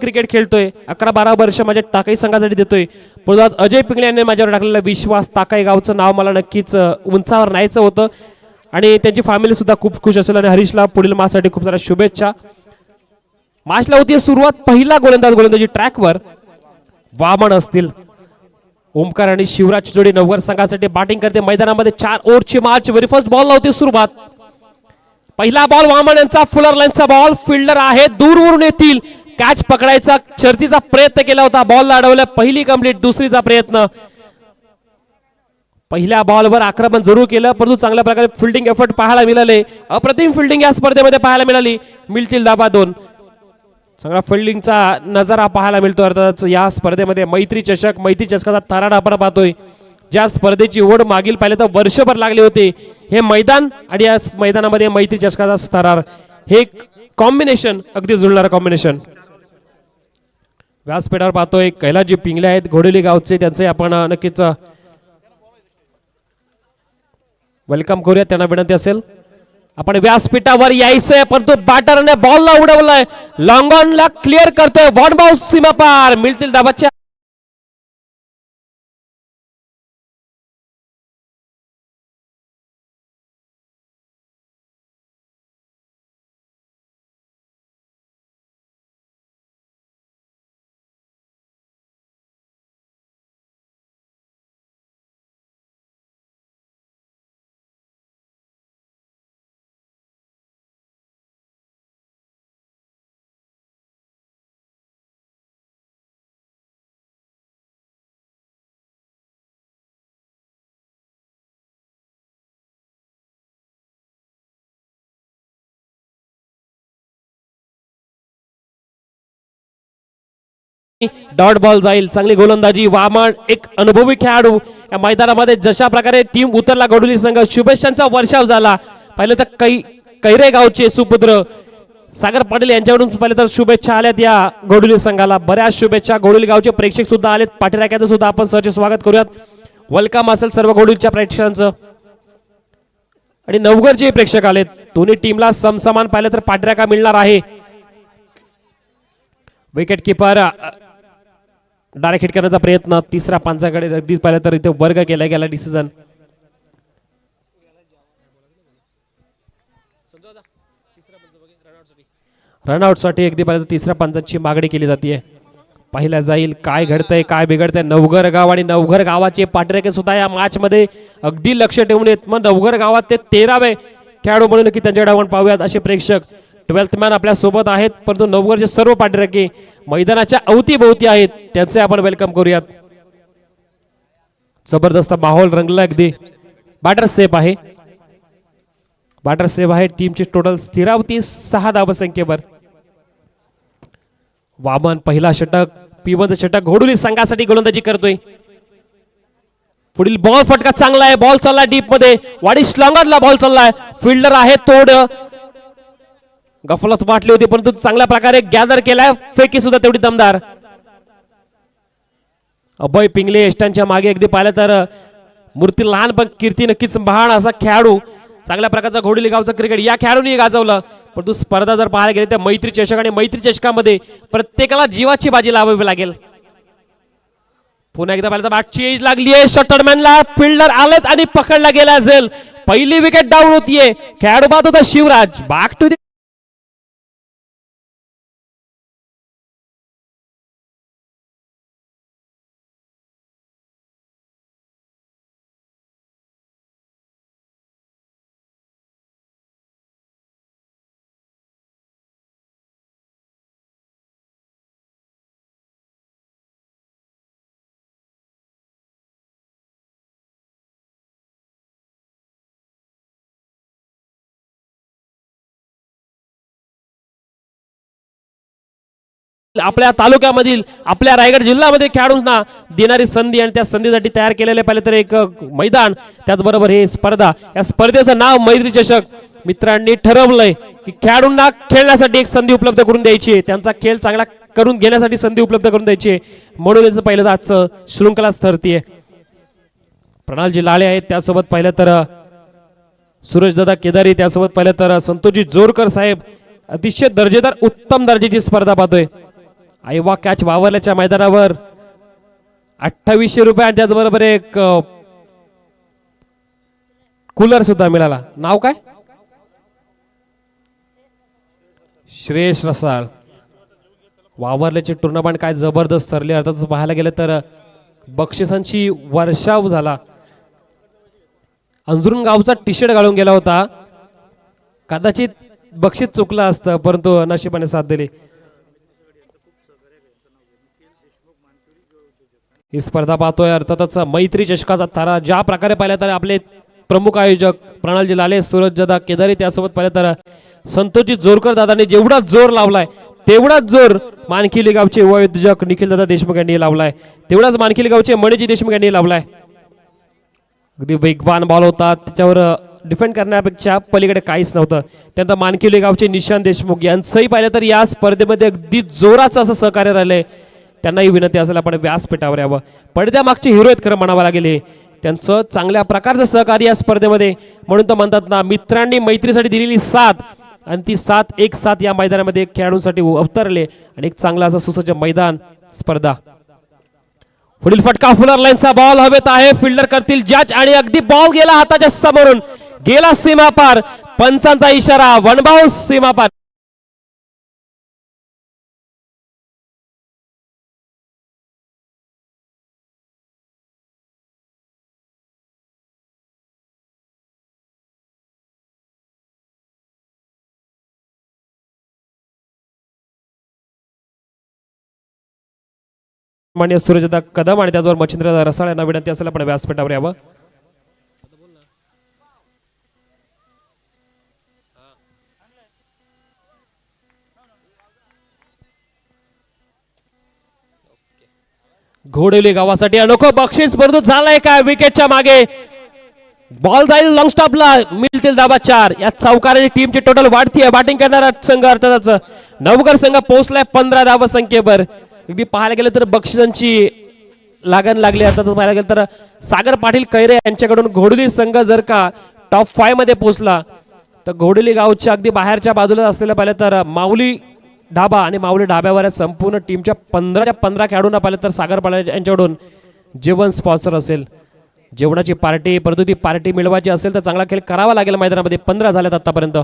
Cricket खेळतोय, 11-12 वर्ष माझ्या टाकाई संघासाठी देतोय. परंतु अजय पिंगळे यांनी माझ्यावर टाकलेला विश्वास, टाकाई गावचं नाव मला नक्कीच उंचावर न्यायचं होतं आणि त्यांची फॅमिली सुद्धा खूप खुश असेल. आणि हरीशला पुढील मॅचसाठी खूप साऱ्या शुभेच्छा. मॅचला होती सुरुवात. पहिला गोलंदाजी ट्रॅकवर वामन असतील. ओमकार आणि शिवराज जोडी नवघर संघासाठी बॅटिंग करते. मैदानामध्ये 4 ओव्हरची मॅच. व्हेरी फर्स्ट बॉल लावते सुरुवात. पहिला बॉल वामन यांचा, फुलर लाईनचा बॉल. फिल्डर आहे, दूरवरून येतील. कॅच पकडायचा शर्तीचा प्रयत्न केला होता, बॉलला अडवलं. पहिली कंप्लीट. दुसरीचा प्रयत्न. पहिल्या बॉलवर आक्रमण जरूर केलं, परंतु चांगल्या प्रकारे फिल्डिंग एफर्ट पाहायला मिळाले. अप्रतिम फिल्डिंग या स्पर्धेमध्ये पाहायला मिळाली. मिळतील धाबा 2. चांगला फिल्डिंगचा नजारा पाहायला मिळतो. अर्थातच या स्पर्धेमध्ये मैत्री चषकाचा ताराडा आपण पाहतोय. ज्या स्पर्धेची ओढ मागील पाहिले तर वर्षभर लागले होते. हे मैदान आणि या मैदानामध्ये मैत्री चषकाचा थरार, हे कॉम्बिनेशन अगदी जुळणारं कॉम्बिनेशन. व्यासपीठावर पाहतोय कैलासजी पिंगळे आहेत, घोडेली गावचे. त्यांचे आपण नक्कीच वेलकम करूया. त्यांना विनंती असेल आपण व्यासपीठावर यायचंय, परंतु बॅटरने बॉलला उडवलाय. लॉंग ऑनला क्लिअर करतोय. वन बाउंस सीमा पार. मिळतील धाबाच्या. डॉट बॉल जाईल. चांगली गोलंदाजी. वामन एक अनुभवी खेळाडू या मैदानामध्ये. जशा प्रकारे टीम उतरला घोडेली संघ, शुभेच्छांचा वर्षाव झाला. पाहिलं तर कैरे गावचे सुपुत्र सागर पाटील यांच्याकडून पाहिलं तर शुभेच्छा आल्यात या घोडेली संघाला. बऱ्याच शुभेच्छा. घोडेली गावचे प्रेक्षक सुद्धा आलेत. पाठीराख्याचं सुद्धा आपण सहर्ष स्वागत करूयात. वेलकम असेल सर्व घोडेलीच्या प्रेक्षकांचं. आणि नवघरचे प्रेक्षक आलेत. दोन्ही टीमला समसमान पाहिलं तर पाठीराखा मिळणार आहे. विकेट किपर डायरेक्ट हिट करण्याचा प्रयत्न. तिसऱ्या पंचाकडे अगदी पाहिलं तर इथे वर्ग केला गेला डिसिजन. रनआउट साठी अगदी पाहिलं तर तिसऱ्या पंचाची मागणी केली जाते. पाहिला जाईल काय घडतंय, काय बिघडतंय. नवघर गाव आणि नवघर गावाचे पाठराखे सुद्धा या मॅच मध्ये अगदी लक्ष ठेवून येत. मग नवघर गावात ते 13वे खेळाडू म्हणून की त्यांच्याकडे आपण पाहूयात. असे प्रेक्षक 12th मॅन आपल्या सोबत आहेत, परंतु नवघरचे सर्व पाठराखे मैदानाच्या अवतीभोवती आहेत. त्यांचे आपण वेलकम करूयात. जबरदस्त माहोल रंगला अगदी. बॅटर सेफ आहे. बॅटर सेफ आहे. टीमची टोटल स्थिरावती 6 धावसंख्येवर. वामन पहिला षटक, P1 षटक घोडेली संघासाठी गोलंदाजी करतोय. पुढील बॉल फटका चांगला आहे. बॉल चाललाय डीप मध्ये. वाडी स्लॉंगरला बॉल चाललाय. फिल्डर आहे तोड. गफलत वाटली होती, परंतु चांगल्या प्रकारे गॅदर केलाय. फेकी सुद्धा तेवढी दमदार. अभय पिंगळे यष्टांच्या मागे अगदी पाहिलं तर मूर्ती लहान पण कीर्ती नक्कीच महान असा खेळाडू. चांगल्या प्रकारचा घोडेली गावचा क्रिकेट या खेळाडूंनी गाजवलं. परंतु स्पर्धा जर पाहायला गेली तर मैत्री चषक आणि मैत्री चषकामध्ये प्रत्येकाला जीवाची बाजी लावावी लागेल. पुन्हा एकदा पाहिलं तर बॅट चेंज लागली आहे. शटरमॅनला फिल्डर आलेत आणि पकडला गेला असेल. पहिली विकेट डाऊन होतीये. खेळाडू बाद होता शिवराज. बॅक टू आपल्या तालुक्यामधील आपल्या रायगड जिल्ह्यामध्ये खेळाडूंना देणारी संधी आणि त्या संधीसाठी तयार केलेले पाहिले तर एक मैदान, त्याचबरोबर हे स्पर्धा. या स्पर्धेचं नाव मैत्री चषक. मित्रांनी ठरवलंय की खेळाडूंना खेळण्यासाठी एक संधी उपलब्ध करून द्यायची आहे, त्यांचा खेळ चांगला करून घेण्यासाठी संधी उपलब्ध करून द्यायची आहे. म्हणून याचं पहिलं आजचं शृंखलाच ठरतीये. प्रणालजी लाळे आहेत, त्यासोबत पाहिलं तर सूरजदादा केदारी, त्यासोबत पाहिलं तर संतोषजी जोरकर साहेब. अतिशय दर्जेदार उत्तम दर्जाची स्पर्धा पाहतोय. आयवा कॅच वावरल्याच्या मैदानावर 2800 रुपये आणि त्याचबरोबर एक कूलर सुद्धा मिळाला. नाव काय? श्रेयस रसाळ. वावरल्याची टुर्नामेंट काय जबरदस्त ठरली. अर्थात पाहायला गेलं तर बक्षिसांची वर्षाव झाला. अंजरून गावचा टी शर्ट घालून गेला होता. कदाचित बक्षीस चुकलं असतं परंतु नशिबाने साथ दिली. ही स्पर्धा पाहतोय अर्थातच मैत्री चषकाचा थारा. ज्या प्रकारे पाहिलं तर आपले प्रमुख आयोजक प्रणालजी लाले, सूरज जदा, केदारी, त्यासोबत पाहिलं तर संतोषजी जोरकर दादांनी जेवढा जोर लावलाय तेवढाच जोर मानखिली गावचे उद्योजक निखिल दादा देशमुख यांनी लावलाय. तेवढाच मानखिली गावचे मणिजी देशमुख यांनी लावलाय. अगदी वेगवान बॉल होता, त्याच्यावर डिफेंड करण्यापेक्षा पलीकडे काहीच नव्हतं. त्यानंतर मानखिली गावचे निशांत देशमुख यांचंही पाहिलं तर या स्पर्धेमध्ये अगदी जोराचं असं सहकार्य राहिलंय. त्यांनाही विनंती असेल आपण व्यासपीठावर यावं. पडद्यामागचे हिरो आहेत खरं म्हणावं लागेल. त्यांचं चांगल्या प्रकारचं सहकार्य या स्पर्धेमध्ये. म्हणून तर म्हणतात ना, मित्रांनी मैत्रीसाठी दिलेली साथ आणि ती साथ एक साथ या मैदानामध्ये खेळाडूंसाठी अवतरले आणि एक चांगला असं सुसज्ज मैदान स्पर्धा. पुढील फटका फुलर लाईनचा बॉल हवेत आहे. फिल्डर करतील जज आणि अगदी बॉल गेला हाताच्या समोरून, गेला सीमा पार. पंचांचा इशारा, वन बाउंस सीमा पार. मान्य सूर्यदा कदम आणि त्याचबरोबर मच्छिंद्र रसाळ यांना विनंती असेल आपण व्यासपीठावर यावं. घोडेली गावासाठी अनोखं बक्षीस परंतु झालंय काय विकेटच्या मागे. बॉल जाईल लॉंग स्टॉपला, मिळतील धाबा 4. या चौकाराने टीमची टोटल वाढतीये. बॅटिंग करणारा संघ अर्थातच नवगर संघ पोहोचलाय 15 धावा संख्येवर. अगदी पाहायला गेलं तर बक्षिसांची लागण लागली. अर्थात पाहायला गेलं तर सागर पाटील कैरे यांच्याकडून घोडेली संघ जर का टॉप 5 मध्ये पोहोचला तर घोडेली गावच्या अगदी बाहेरच्या बाजूला असलेलं पाहिलं तर माऊली ढाबा आणि माऊली ढाब्यावर संपूर्ण टीमच्या 15 खेळाडूंना पाहिलं तर सागर पाटील यांच्याकडून जेवण स्पॉन्सर असेल. जेवणाची पार्टी, परंतु ती पार्टी मिळवायची असेल तर चांगला खेळ करावा लागेल मैदानामध्ये. 15 झाल्यात आतापर्यंत.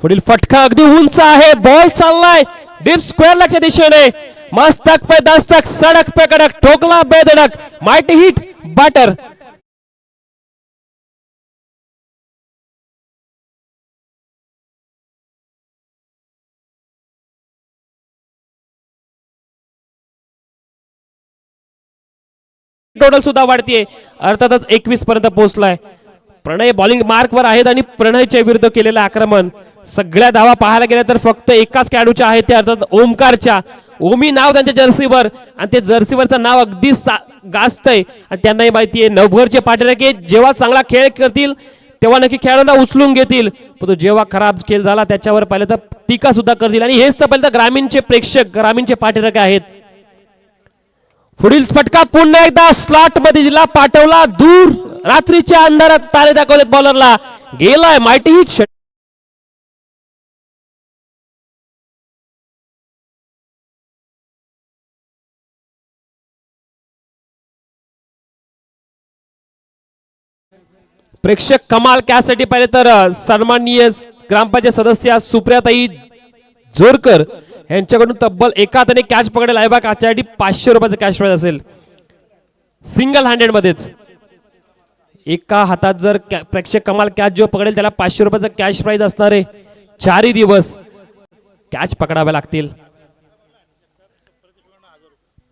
पुढील फटका अगदी उंच आहे. बॉल चाललाय डीप स्क्वेअर लॅगच्या दिशेने. मस्तक पे दस्तक, सडक पे कडक, ठोकला बेधडक, माइटी हिट बॅटर. टोटल सुद्धा वाढतीये. अर्थातच 21 पर्यंत पोहोचलाय. प्रणय बॉलिंग मार्कवर आहेत आणि प्रणयच्या विरुद्ध केलेलं आक्रमण. सगळ्या धावा पाहायला गेल्या तर फक्त एकाच खेळाडूच्या आहेत, ते अर्थात ओमकारच्या. ओमी नाव त्यांच्या जर्सीवर आणि ते जर्सीवरचं नाव अगदी गाजतंय आणि त्यांनाही माहिती आहे नवघरचे पाठीराखे जेव्हा चांगला खेळ करतील तेव्हा नक्की खेळाडूंना उचलून घेतील, पण जेव्हा खराब खेळ झाला त्याच्यावर पाहिलं तर टीका सुद्धा करतील. आणि हेच तर पहिलं तर ग्रामीणचे प्रेक्षक, ग्रामीणचे पाठीराखे आहेत. पुढील फटका पुन्हा एकदा स्लॉट मध्ये दिला, पाठवला दूर. रात्रीच्या अंधारात तारे दाखवलेत बॉलरला. गेलाय माइटी हिट. प्रेक्षक कमाल कॅसाठी पाहिले तर सन्माननीय ग्रामपंचायत सदस्य सुप्रियाताई जोरकर यांच्याकडून तब्बल एका हाताने कॅच पकडेल आहे बघा. त्यासाठी 500 रुपयाचं कॅश प्राइज असेल सिंगल हँडेड मध्येच. एका हातात जर प्रेक्षक कमाल कॅच जो पकडेल त्याला 500 रुपयाचं कॅश प्राइज असणार आहे. 4 दिवस कॅच पकडावे लागतील.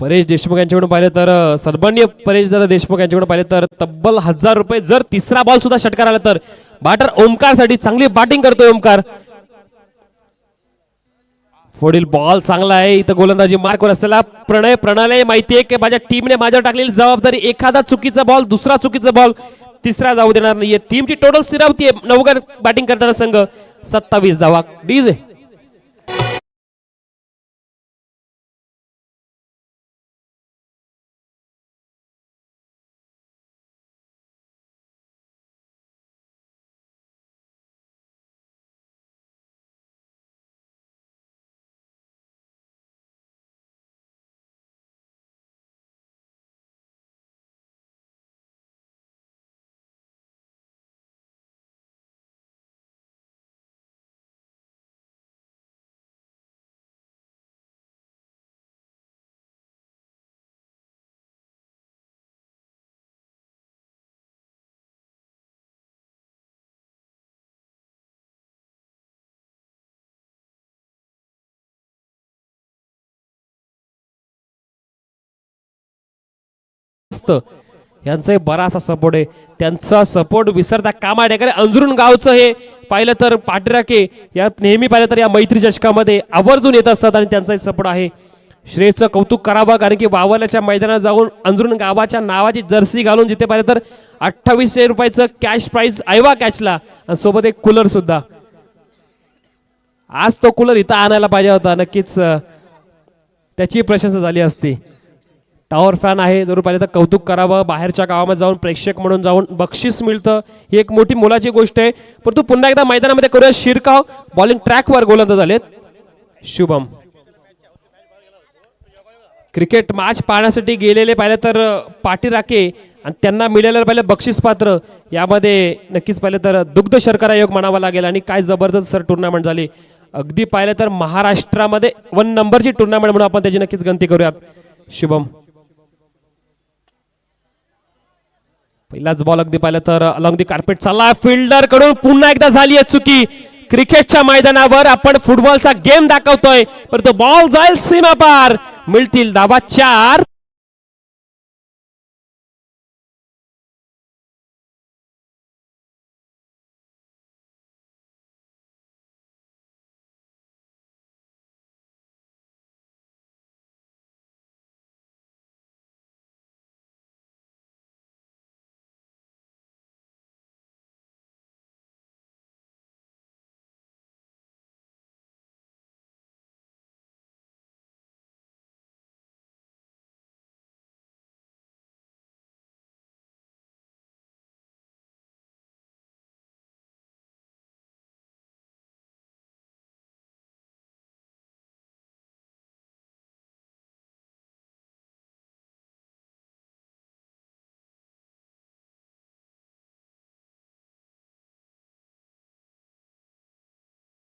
परेश देशमुख यांच्याकडून पाहिलं तर सन्माननीय परेश दादा देशमुख यांच्याकडून पाहिलं तर तब्बल 1000 रुपये. जर तिसरा बॉल सुद्धा षटकार आला तर बॅटर ओमकार साठी चांगली बॅटिंग करतोय ओमकार. पुढील बॉल चांगला आहे. इथं गोलंदाजी मार्कवर असलेला प्रणाली माहितीये की माझ्या टीमने माझ्यावर टाकलेली जबाबदारी, एखादा चुकीचा बॉल, दुसरा चुकीचा बॉल, तिसरा जाऊ देणार नाहीये. टीमची टोटल स्थिरावती आहे. नवगर बॅटिंग करताना संघ 27 धावा. डीजे ग्रामस्थ यांचाही बराचसा सपोर्ट आहे. त्यांचा सपोर्ट विसरता कामा नये. अंजरून गावचं हे पाहिलं तर पाठराखे या नेहमी पाहिलं तर या मैत्री चषकामध्ये आवर्जून येत असतात आणि त्यांचाही सपोर्ट आहे. श्रेयचं कौतुक करावं कारण की वावरल्याच्या मैदानात जाऊन अंजरून गावाच्या नावाची जर्सी घालून जिथे पाहिलं तर 2800 रुपयाचं कॅश प्राइज आयवा कॅचला आणि सोबत एक कूलर सुद्धा. आज तो कूलर इथं आणायला पाहिजे होता. नक्कीच त्याची प्रशंसा झाली असती. टॉवर फॅन आहे जरूर पाहिजे तर कौतुक करावं. बाहेरच्या गावामध्ये जाऊन प्रेक्षक म्हणून जाऊन बक्षीस मिळतं ही एक मोठी मोलाची गोष्ट आहे. परंतु पुन्हा एकदा मैदानामध्ये करूया शिरकाव. बॉलिंग ट्रॅकवर गोलंदाज झालेत शुभम. क्रिकेट मॅच पाहण्यासाठी गेलेले पाहिलं तर पाठीराखे आणि त्यांना मिळालेलं पाहिलं बक्षीस पात्र यामध्ये नक्कीच पाहिलं तर दुग्ध शर्करा योग म्हणावा लागेल. आणि काय जबरदस्त सर टुर्नामेंट झाली. अगदी पाहिलं तर महाराष्ट्रामध्ये 1 नंबरची टुर्नामेंट म्हणून आपण त्याची नक्कीच गणती करूयात. शुभम पहिलाच बॉल अगदी पाहिलं तर अलॉंग दी कार्पेट चालला. फिल्डर कडून पुन्हा एकदा झाली आहे चुकी. क्रिकेटच्या मैदानावर आपण फुटबॉलचा गेम दाखवतोय परंतु बॉल जाईल सीमा पार. मिळतील धावा 4.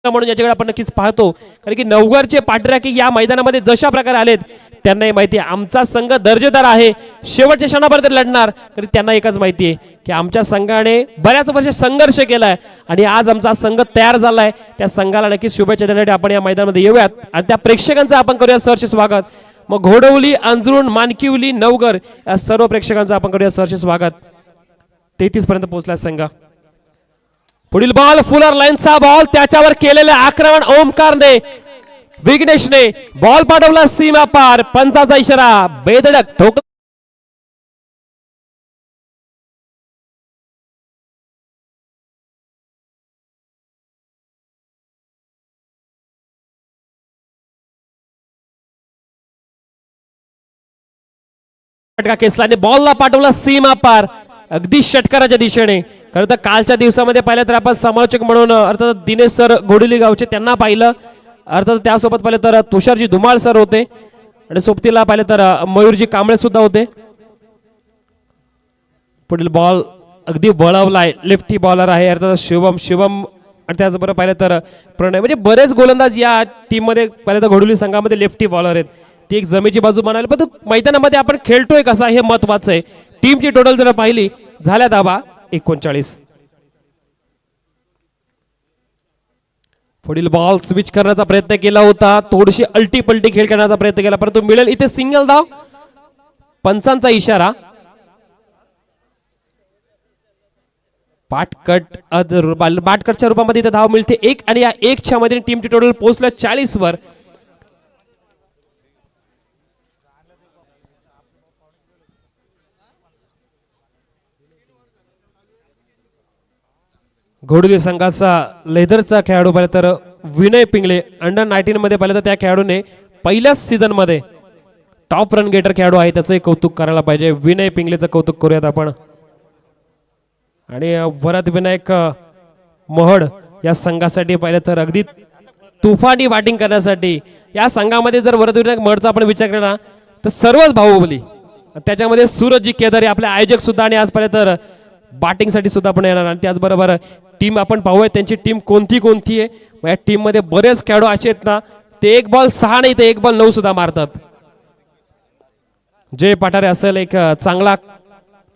म्हणून याच्याकडे आपण नक्कीच पाहतो कारण की नवघरचे पाठराखी या मैदानामध्ये जशा प्रकारे आलेत त्यांनाही माहिती आहे आमचा संघ दर्जेदार आहे. शेवटच्या क्षणापर्यंत लढणार. तरी त्यांना एकच माहिती आहे की आमच्या संघाने बऱ्याच वर्ष संघर्ष केलाय आणि आज आमचा संघ तयार झालाय. त्या संघाला नक्कीच शुभेच्छा देण्यासाठी आपण या मैदानामध्ये येऊयात आणि त्या प्रेक्षकांचं आपण करूया सहर्ष स्वागत. मग घोडवली अंजरून मानकिवली नवघर या सर्व प्रेक्षकांचं आपण करूया सहर्ष स्वागत. 33 पर्यंत पोहोचला संघ. पुढील बॉल फुलर लाईनचा बॉल त्याच्यावर केलेले आक्रमण ओमकारने विघ्नेशने बॉल पाठवला सीमा पार. पंचाचा इशारा बेधडक ठोक केसलाने बॉलला पाठवला सीमा पार अगदी षटकाराच्या दिशेने. खरं तर कालच्या दिवसामध्ये पाहिलं तर आपण समालोचक म्हणून अर्थात दिनेश सर घोडली गावचे त्यांना पाहिलं. अर्थात त्यासोबत पाहिलं तर तुषारजी धुमाळ सर होते आणि सोबतीला पाहिलं तर मयूरजी कांबळे सुद्धा होते. पुढील बॉल अगदी वळवलाय. लेफ्टी बॉलर आहे अर्थात शुभम आणि त्याचबरोबर पाहिलं तर प्रणय म्हणजे बरेच गोलंदाज या टीम मध्ये पाहिलं तर घोडली संघामध्ये लेफ्टी बॉलर आहेत. ती एक जमेची बाजू म्हणाली पण मैदानामध्ये आपण खेळतोय कसा हे महत्वाचं आहे. टीमची टोटल जर पाहिली झाल्या धावा 39. पुढील बॉल स्विच करण्याचा प्रयत्न केला होता. थोडीशी अल्टी पलटी खेळ करण्याचा प्रयत्न केला परंतु मिळेल इथे सिंगल धाव. पंचांचा इशारा. बाटकटच्या रूपामध्ये इथे धाव मिळते 1 आणि या 1च्या मध्ये टीमची टोटल पोहोचलं 40 वर. घोडली संघाचा लेदरचा खेळाडू पाहिलं तर विनय पिंगळे अंडर 19 मध्ये पाहिलं तर त्या खेळाडूने पहिल्याच सीझन मध्ये टॉप रन गेटर खेळाडू आहे त्याचंही कौतुक करायला पाहिजे. विनय पिंगलेचं कौतुक करूयात आपण. आणि वरद विनायक मोहड या संघासाठी पाहिलं तर अगदी तुफानी बॅटिंग करण्यासाठी या संघामध्ये जर वरद विनायक मोहडचा आपण विचार केला तर सर्वच बाहुबली त्याच्यामध्ये सूरजजी केदारी आपले आयोजक सुद्धा आणि आज पाहिलं तर बॅटिंग साठी सुद्धा आपण येणार. आणि त्याचबरोबर टीम आपण पाहूया त्यांची टीम कोणती आहे. या टीम मध्ये बरेच खेळाडू असे आहेत ना ते 1 बॉल 6 नाही तर 1 बॉल 9 सुद्धा मारतात. जय पाठारे असेल एक चांगला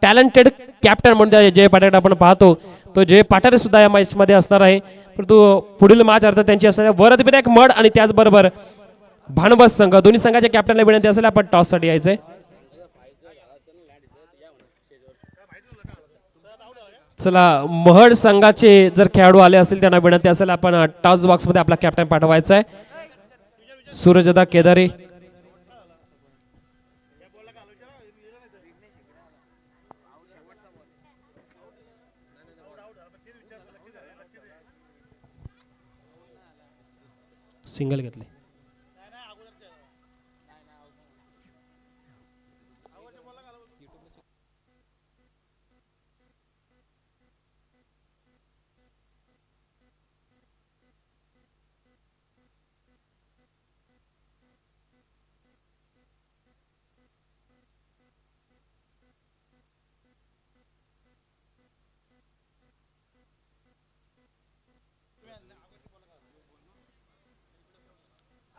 टॅलेंटेड कॅप्टन म्हणून जय पाठारे आपण पाहतो. तो जय पाठारे सुद्धा या मॅच मध्ये असणार आहे. परंतु पुढील मॅच अर्थात त्यांची असणार वरद विनायक मड आणि त्याचबरोबर भानवस संघ दोन्ही संघाच्या कॅप्टनला विनंती असेल आपण टॉस साठी यायचंय. चला महड संघाचे जर खेळाडू आले असतील त्यांना विनंती असेल आपण टॉस बॉक्स मध्ये आपला कॅप्टन पाठवायचा आहे सूरजदा केदारे. सिंगल घेतले.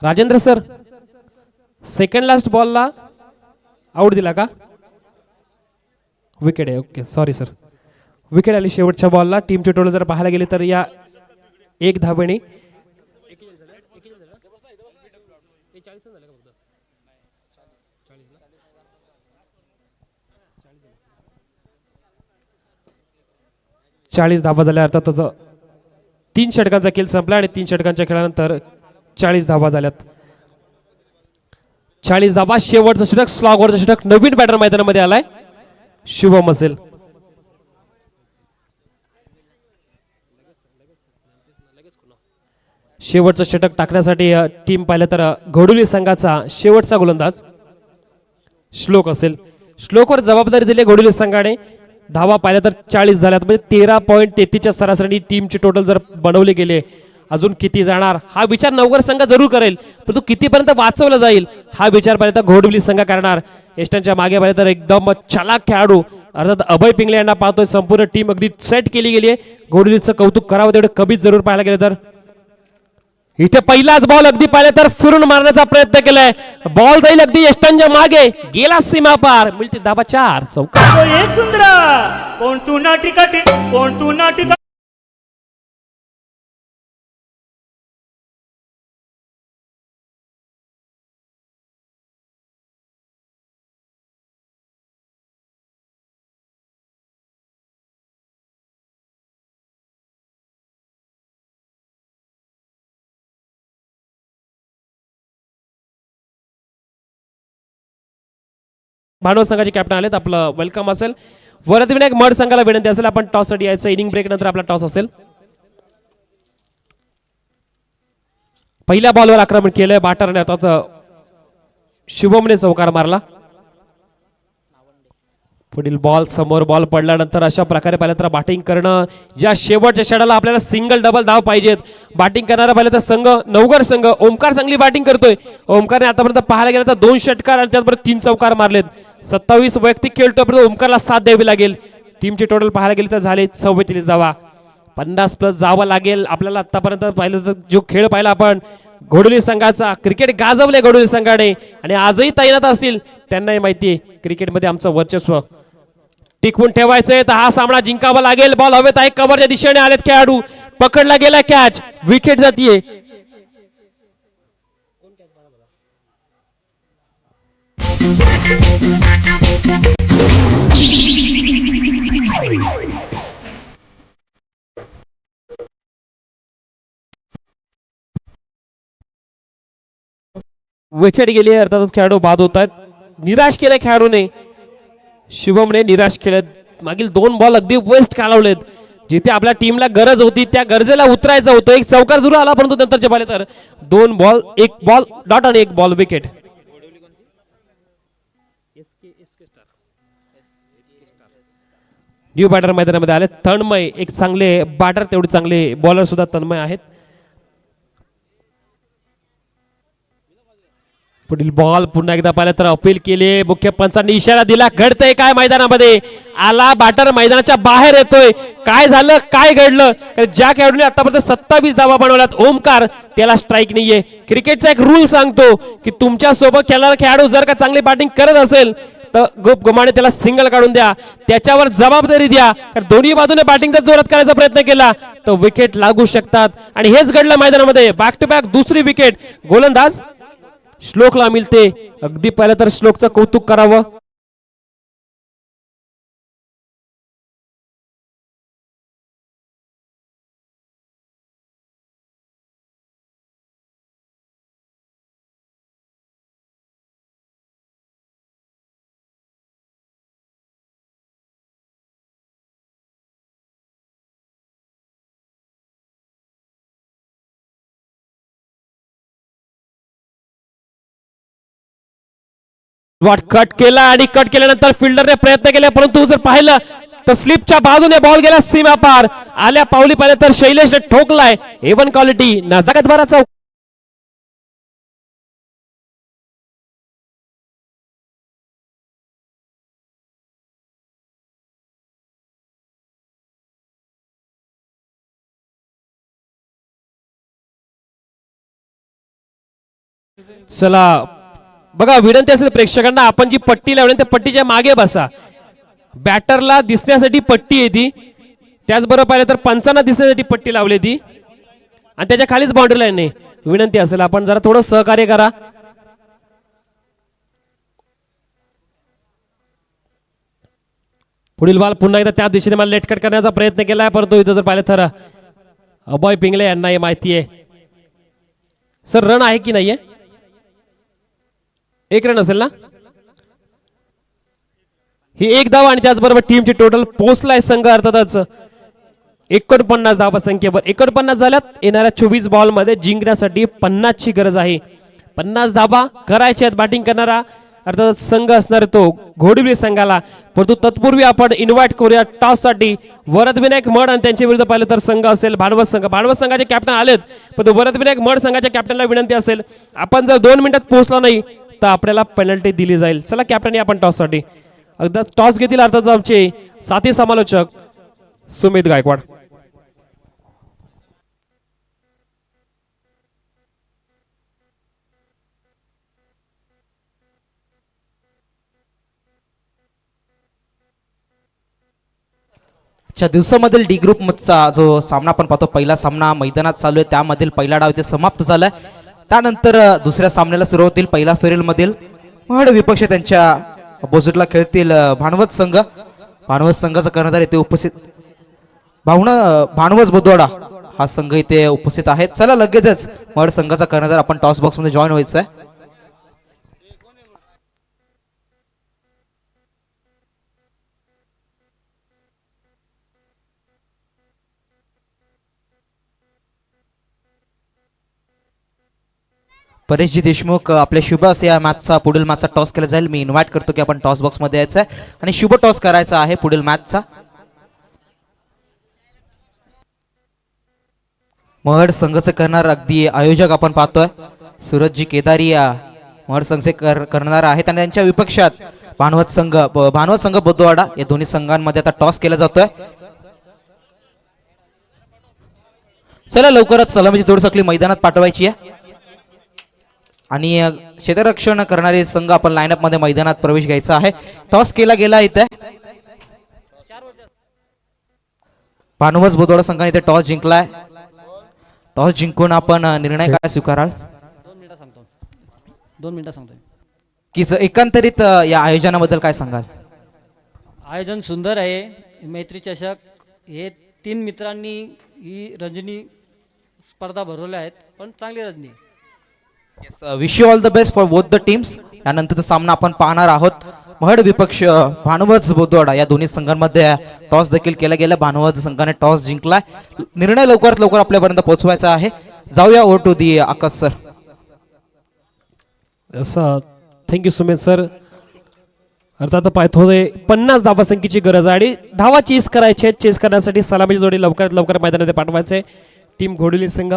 राजेंद्र सर सेकंड लास्ट बॉलला आउट दिला का? विकेट आहे. ओके सॉरी सर, विकेट आली शेवटच्या बॉलला. टीमचे टोटल जर पाहायला गेले तर या एक धावेने 40 धावा झाल्या. अर्थातच 3 षटकांचा खेळ संपला आणि 3 षटकांच्या खेळानंतर 40 धावा झाल्यात. 40 धावा. शेवटचं षटक स्लॉगवरचं षटक नवीन बॅटर मैदानामध्ये आलाय शुभम असेल. शेवटचं षटक टाकण्यासाठी टीम पाहिलं तर घोडुली संघाचा शेवटचा गोलंदाज श्लोक असेल. श्लोकवर जबाबदारी दिली घोडुली संघाने. धावा पाहिल्या तर 40 झाल्यात म्हणजे 13.33च्या सरासरी टीमचे टोटल जर बनवले गेले अजून किती जाणार हा विचार नवगर संघ जरूर करेल, परंतु कितीपर्यंत वाचवलं जाईल हा विचार पाहिजे तर घोडुली संघ करणार. एस्टनच्या मागे पाहिजे तर एकदम चलाक खेळाडू अर्थात अभय पिंगळे यांना पाहतोय. संपूर्ण टीम अगदी सेट केली गेली आहे. घोडुलीचं कौतुक करावं तेवढं कमीच जरूर पाहायला गेलं तर इथे पहिलाच बॉल अगदी पाहिलं तर फिरून मारण्याचा प्रयत्न केलाय. बॉल जाईल अगदी एस्टनच्या मागे, गेला सीमा पार, मिळते धाबा 4 चौका. कोण तू नाटिका भांडवल संघाचे कॅप्टन आलेत. आपलं वेलकम असेल. वरद विनायक मड संघाला विनंती असेल आपण टॉस साठी यायचं. इनिंग ब्रेक नंतर आपला टॉस असेल. पहिल्या बॉलवर आक्रमण केलंय बाटरने. आता शुभमने चौकार मारला. पुढील बॉल समोर बॉल पडल्यानंतर अशा प्रकारे पाहिलं तर बॅटिंग करणं ज्या शेवटच्या षटकाला आपल्याला सिंगल डबल धाव पाहिजेत. बॅटिंग करणारा पाहिलं तर संघ नवगर संघ ओमकार चांगली बॅटिंग करतोय. ओमकारने आतापर्यंत पाहायला गेलं तर 2 षटकार आणि त्याचबरोबर 3 चौकार मारलेत. 27 वैयक्तिक खेळतोय परंतु ओमकारला साथ द्यावी लागेल. टीमचे टोटल पाहायला गेले तर झाले 44 धावा. 50+ जावं लागेल आपल्याला. आतापर्यंत पाहिलं तर जो खेळ पाहिला आपण घोडुली संघाचा, क्रिकेट गाजवले घोडुली संघाने आणि आजही तैनात असतील. त्यांनाही माहिती आहे क्रिकेटमध्ये आमचं वर्चस्व टिकवून ठेवायचंय तर हा सामना जिंकावा लागेल. बॉल हवेत आहे, कव्हरच्या दिशेने आलेत खेळाडू. पकडला गेला कॅच, विकेट जातीये. विकेट गेली. अर्थातच खेळाडू बाद होत आहेत. निराश केलं खेळाडूने, शुभमने निराश केलं. मागील 2 बॉल अगदी वेस्ट घालवलेत. जिथे आपल्या टीमला गरज होती त्या गरजेला उतरायचं होतं. एक चौकार जरूर आला परंतु नंतरचे पाहिले तर 2 बॉल 1 बॉल डॉट आणि 1 बॉल विकेट. न्यू बॅटर मैदानामध्ये आले तन्मय. एक चांगले बॅटर तेवढे चांगले बॉलर सुद्धा तन्मय आहेत. पुढील बॉल पुन्हा एकदा पाहिलं तर अपील केले. मुख्य पंचांनी इशारा दिला. घडतंय काय मैदानामध्ये? आला बॅटर मैदानाच्या बाहेर येतोय. काय झालं, काय घडलं? ज्या खेळाडूने आतापर्यंत 27 धावा बनवल्यात ओमकार त्याला स्ट्राईक नाहीये. क्रिकेटचा एक रूल सांगतो की तुमच्या सोबत खेळणारा खेळाडू जर का चांगली बॅटिंग करत असेल तर गुमाने त्याला सिंगल काढून द्या. त्याच्यावर जबाबदारी द्या. कारण दोन्ही बाजूने बॅटिंगचा जोरात करायचा प्रयत्न केला तर विकेट लागू शकतात आणि हेच घडलं मैदानामध्ये. बॅक टू बॅक दुसरी विकेट. गोलंदाज श्लोकला मिळते. अगदी पहिलं तर श्लोकचं कौतुक करावं. वाट कट केला आणि कट केल्यानंतर फिल्डरने प्रयत्न केले, परंतु जर पाहिलं तर स्लिपच्या बाजूने बॉल गेला सीमा पार. आल्या पावली पाहिलं तर शैलेशने ठोकलाय. एवन क्वालिटी नजाकत भराचा चला बघा, विनंती असेल प्रेक्षकांना, आपण जी पट्टी लावली त्या पट्टीच्या मागे बसा. बॅटरला दिसण्यासाठी पट्टी आहे ती, त्याचबरोबर पाहिलं तर पंचांना दिसण्यासाठी पट्टी लावली ती आणि त्याच्या खालीच बाउंड्री लाईन आहे. विनंती असेल आपण जरा थोडं सहकार्य करा. पुढील बॉल पुन्हा एकदा त्या दिशेने मला लेटकट करण्याचा प्रयत्न केलाय, परंतु इथं जर पाहिलं तर अभय पिंगले यांना हे माहिती आहे. सर रन आहे की नाहीये? एक रन असेल ना. ही एक धाव आणि त्याचबरोबर टीमची टोटल पोहोचलाय संघ अर्थातच 49 धावा संख्येवर. 49 झाल्यात. येणाऱ्या 24 बॉल मध्ये जिंकण्यासाठी 50 ची गरज आहे. 50 धावा करायच्या आहेत. बॅटिंग करणारा अर्थात संघ असणार तो घोडविली संघाला, परंतु तत्पूर्वी आपण इन्व्हाइट करूया टॉस साठी वरदविनायक मड आणि त्यांच्या विरुद्ध पाहिलं तर संघ असेल भांडवत संघ. भांडवत संघाचे कॅप्टन आलेत, परंतु वरदविनायक मड संघाच्या कॅप्टनला विनंती असेल, आपण जर 2 मिनिटात पोहोचला नाही तर आपल्याला पेनल्टी दिली जाईल. चला कॅप्टन आपण टॉस साठी अगदी टॉस घेतील अर्थात आमचे साथी समालोचक सुमित गायकवाड. च्या दिवसामधील डी ग्रुप मधचा जो सामना आपण पाहतो, पहिला सामना मैदानात चालू आहे, त्यामधील पहिला डाव इथे समाप्त झालाय. त्यानंतर दुसऱ्या सामन्याला सुरुवात होईल. पहिला फेरील मधील महड विपक्ष त्यांच्या अपोजिटला खेळतील भांडवत संघ. भांडवत संघाचा कर्णधार इथे उपस्थित भांडवत बुधवाडा हा संघ इथे उपस्थित आहेत. चला लगेचच महड संघाचा कर्णधार आपण टॉस बॉक्स मध्ये जॉईन व्हायचं आहे. परेशजी देशमुख आपल्या शुभस या मॅचचा पुढील मॅचचा टॉस केला जाईल. मी इन्व्हाइट करतो की आपण टॉस बॉक्स मध्ये यायचं आहे आणि शुभ टॉस करायचा आहे पुढील मॅचचा. महड संघाचे करणार अगदी आयोजक आपण पाहतोय सूरजजी केदारी या महड संघाचे करणार आहेत आणि त्यांच्या विपक्षात भांडवत संघ बुधवाडा या दोन्ही संघांमध्ये आता टॉस केला जातोय. चला लवकरच सलामीची जोडसकली मैदानात पाठवायची आहे आणि क्षेत्ररक्षण करणारे संघ आपण लाईनअप मध्ये मैदानात प्रवेश घ्यायचा आहे. टॉस केला गेला इथे. भानुवस बुधवाडा संघाने इथे टॉस जिंकलाय. टॉस जिंकून आपण निर्णय काय स्वीकाराल? 2 मिनिटं सांगतो की एकंदरीत या आयोजनाबद्दल काय सांगाल? आयोजन सुंदर आहे. मैत्री चषक हे 3 मित्रांनी ही रंजनी स्पर्धा भरवल्या आहेत, पण चांगली रंजनी. Yes, wish you all the best for both the teams. यानंतरचा सामना आपण पाहणार आहोत. महड विपक्ष भानुवत बुधवाडा या दोन्ही संघांमध्ये टॉस देखील केला गेला. भानुवत संघाने टॉस जिंकलाय. निर्णय लवकरात लवकर आपल्यापर्यंत पोहोचवायचा आहे. जाऊया over to the Akash sir. Thank you Sumit sir. अर्थात पाहतोय 50 धावा संख्येची गरज आहे आणि धावा चेस करायचे. चेस करण्यासाठी सलामीची जोडी लवकरात लवकर मैदानात पाठवायचे. टीम घोडविली संघ,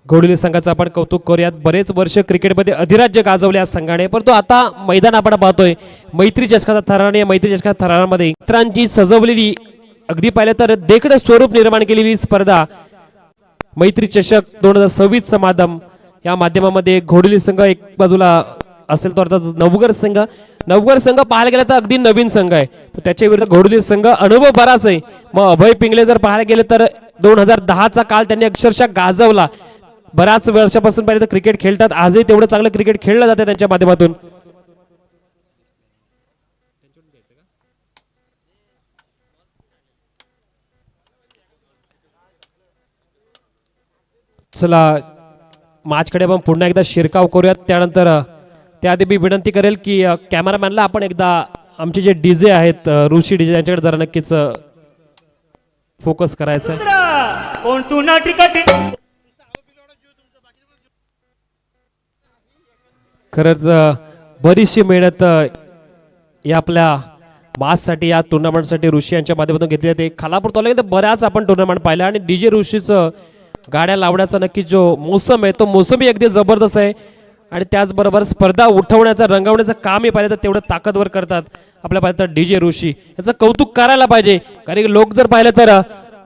घोडविली संघाचं आपण कौतुक करूयात. बरेच वर्ष क्रिकेटमध्ये अधिराज्य गाजवले या संघाने, परंतु आता मैदान आपण पाहतोय मैत्री चषकाचा थरार. मैत्री चषकाच्या थरारामध्ये मित्रांची सजवलेली अगदी पाहिलं तर देखणं स्वरूप निर्माण केलेली स्पर्धा मैत्री चषक 2026 समागम या माध्यमामध्ये घोडविली संघ एक बाजूला असेल तो अर्थात नवगर संघ. नवगर संघ पाहायला गेला तर अगदी नवीन संघ आहे, त्याच्या विरुद्ध घोडविली संघ अनुभव बराच आहे. मग अभय पिंगले जर पाहायला गेले तर 2010चा काळ त्यांनी अक्षरशः गाजवला. बऱ्याच वर्षापासून पाहिजे तर क्रिकेट खेळतात. आजही तेवढं चांगलं क्रिकेट खेळलं जाते त्यांच्या माध्यमातून. चला मॅचकडे आपण पुन्हा एकदा शिरकाव करूयात. त्यानंतर त्याआधी मी विनंती करेल की कॅमेरामॅनला आपण एकदा आमचे जे डीजे आहेत ऋषी डीजे यांच्याकडे जरा नक्कीच फोकस करायचं आहे. कोण तू नाटिका खरंच बरीचशी मेहनत या आपल्या माससाठी या टुर्नामेंटसाठी ऋषी यांच्या माध्यमातून घेतली जाते. खालापूर तालुक्यात बऱ्याच आपण टुर्नामेंट पाहिल्या आणि डीजे ऋषीचं गाड्या लावण्याचा नक्की जो मोसम आहे तो मोसमही अगदी जबरदस्त आहे आणि त्याचबरोबर स्पर्धा उठवण्याचा रंगवण्याचं कामही पाहिलं तर तेवढं ताकदवर करतात. आपल्या पाहिलं तर डीजे ऋषी याचं कौतुक करायला पाहिजे, कारण की लोक जर पाहिलं तर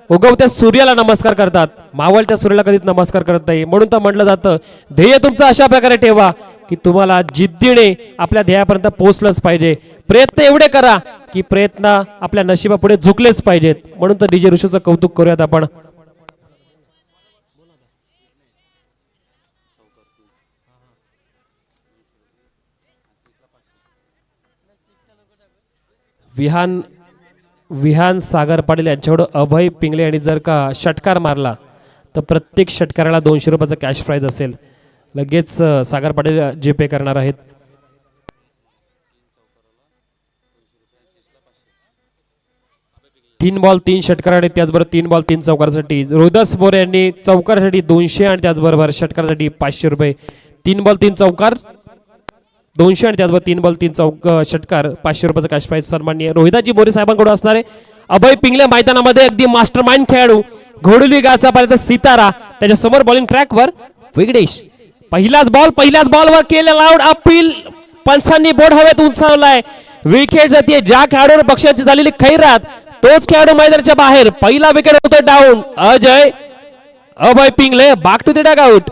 उगवत्या सूर्याला नमस्कार करतात, मावळत्या सूर्याला कधीच नमस्कार करत नाही. म्हणून तर म्हटलं जातं ध्येय तुमचं अशा प्रकारे ठेवा की तुम्हाला जिद्दीने आपल्या ध्येयापर्यंत पोहोचलंच पाहिजे. प्रयत्न एवढे करा की प्रयत्न आपल्या नशिबापुढे झुकलेच पाहिजेत. म्हणून तर डीजे ऋषीचं कौतुक करूयात आपण. विहान सागर पाटील यांच्याकडं अभय पिंगले यांनी जर का षटकार मारला तर प्रत्येक षटकाराला 200 रुपयाचं कॅश प्राइज असेल. लगेच सागर पाटील जीपे करणार आहेत. तीन बॉल 3 षटकार आणि त्याचबरोबर 3 बॉल 3 चौकारासाठी रोहिदास मोरे यांनी चौकारासाठी 200 आणि त्याचबरोबर षटकारासाठी 500 रुपये. 3 बॉल 3 चौकार 200 आणि त्याचबरोबर 3 बॉल 3 षटकार 500 रुपयाचा कॅश प्राइज सन्माननीय रोहिदाजी मोरे साहेबांकडून असणार आहे. अभय पिंगले मैदानामध्ये अगदी मास्टर माइंड खेळाडू घोडुली गाचा पाहिजे सितारा त्याच्या समोर बॉलिंग ट्रॅकवर विघ्नेश. पहिल्याच बॉलवर केलेला आउट. अपील पंचांनी बोर्ड हवेत उंचावलाय. विकेट जाते ज्या खेळाडूवर पक्षांची झालेली खैरात तोच खेळाडू मैदानाच्या बाहेर. पहिला विकेट होतो down. Abhay Pingle back to the dugout.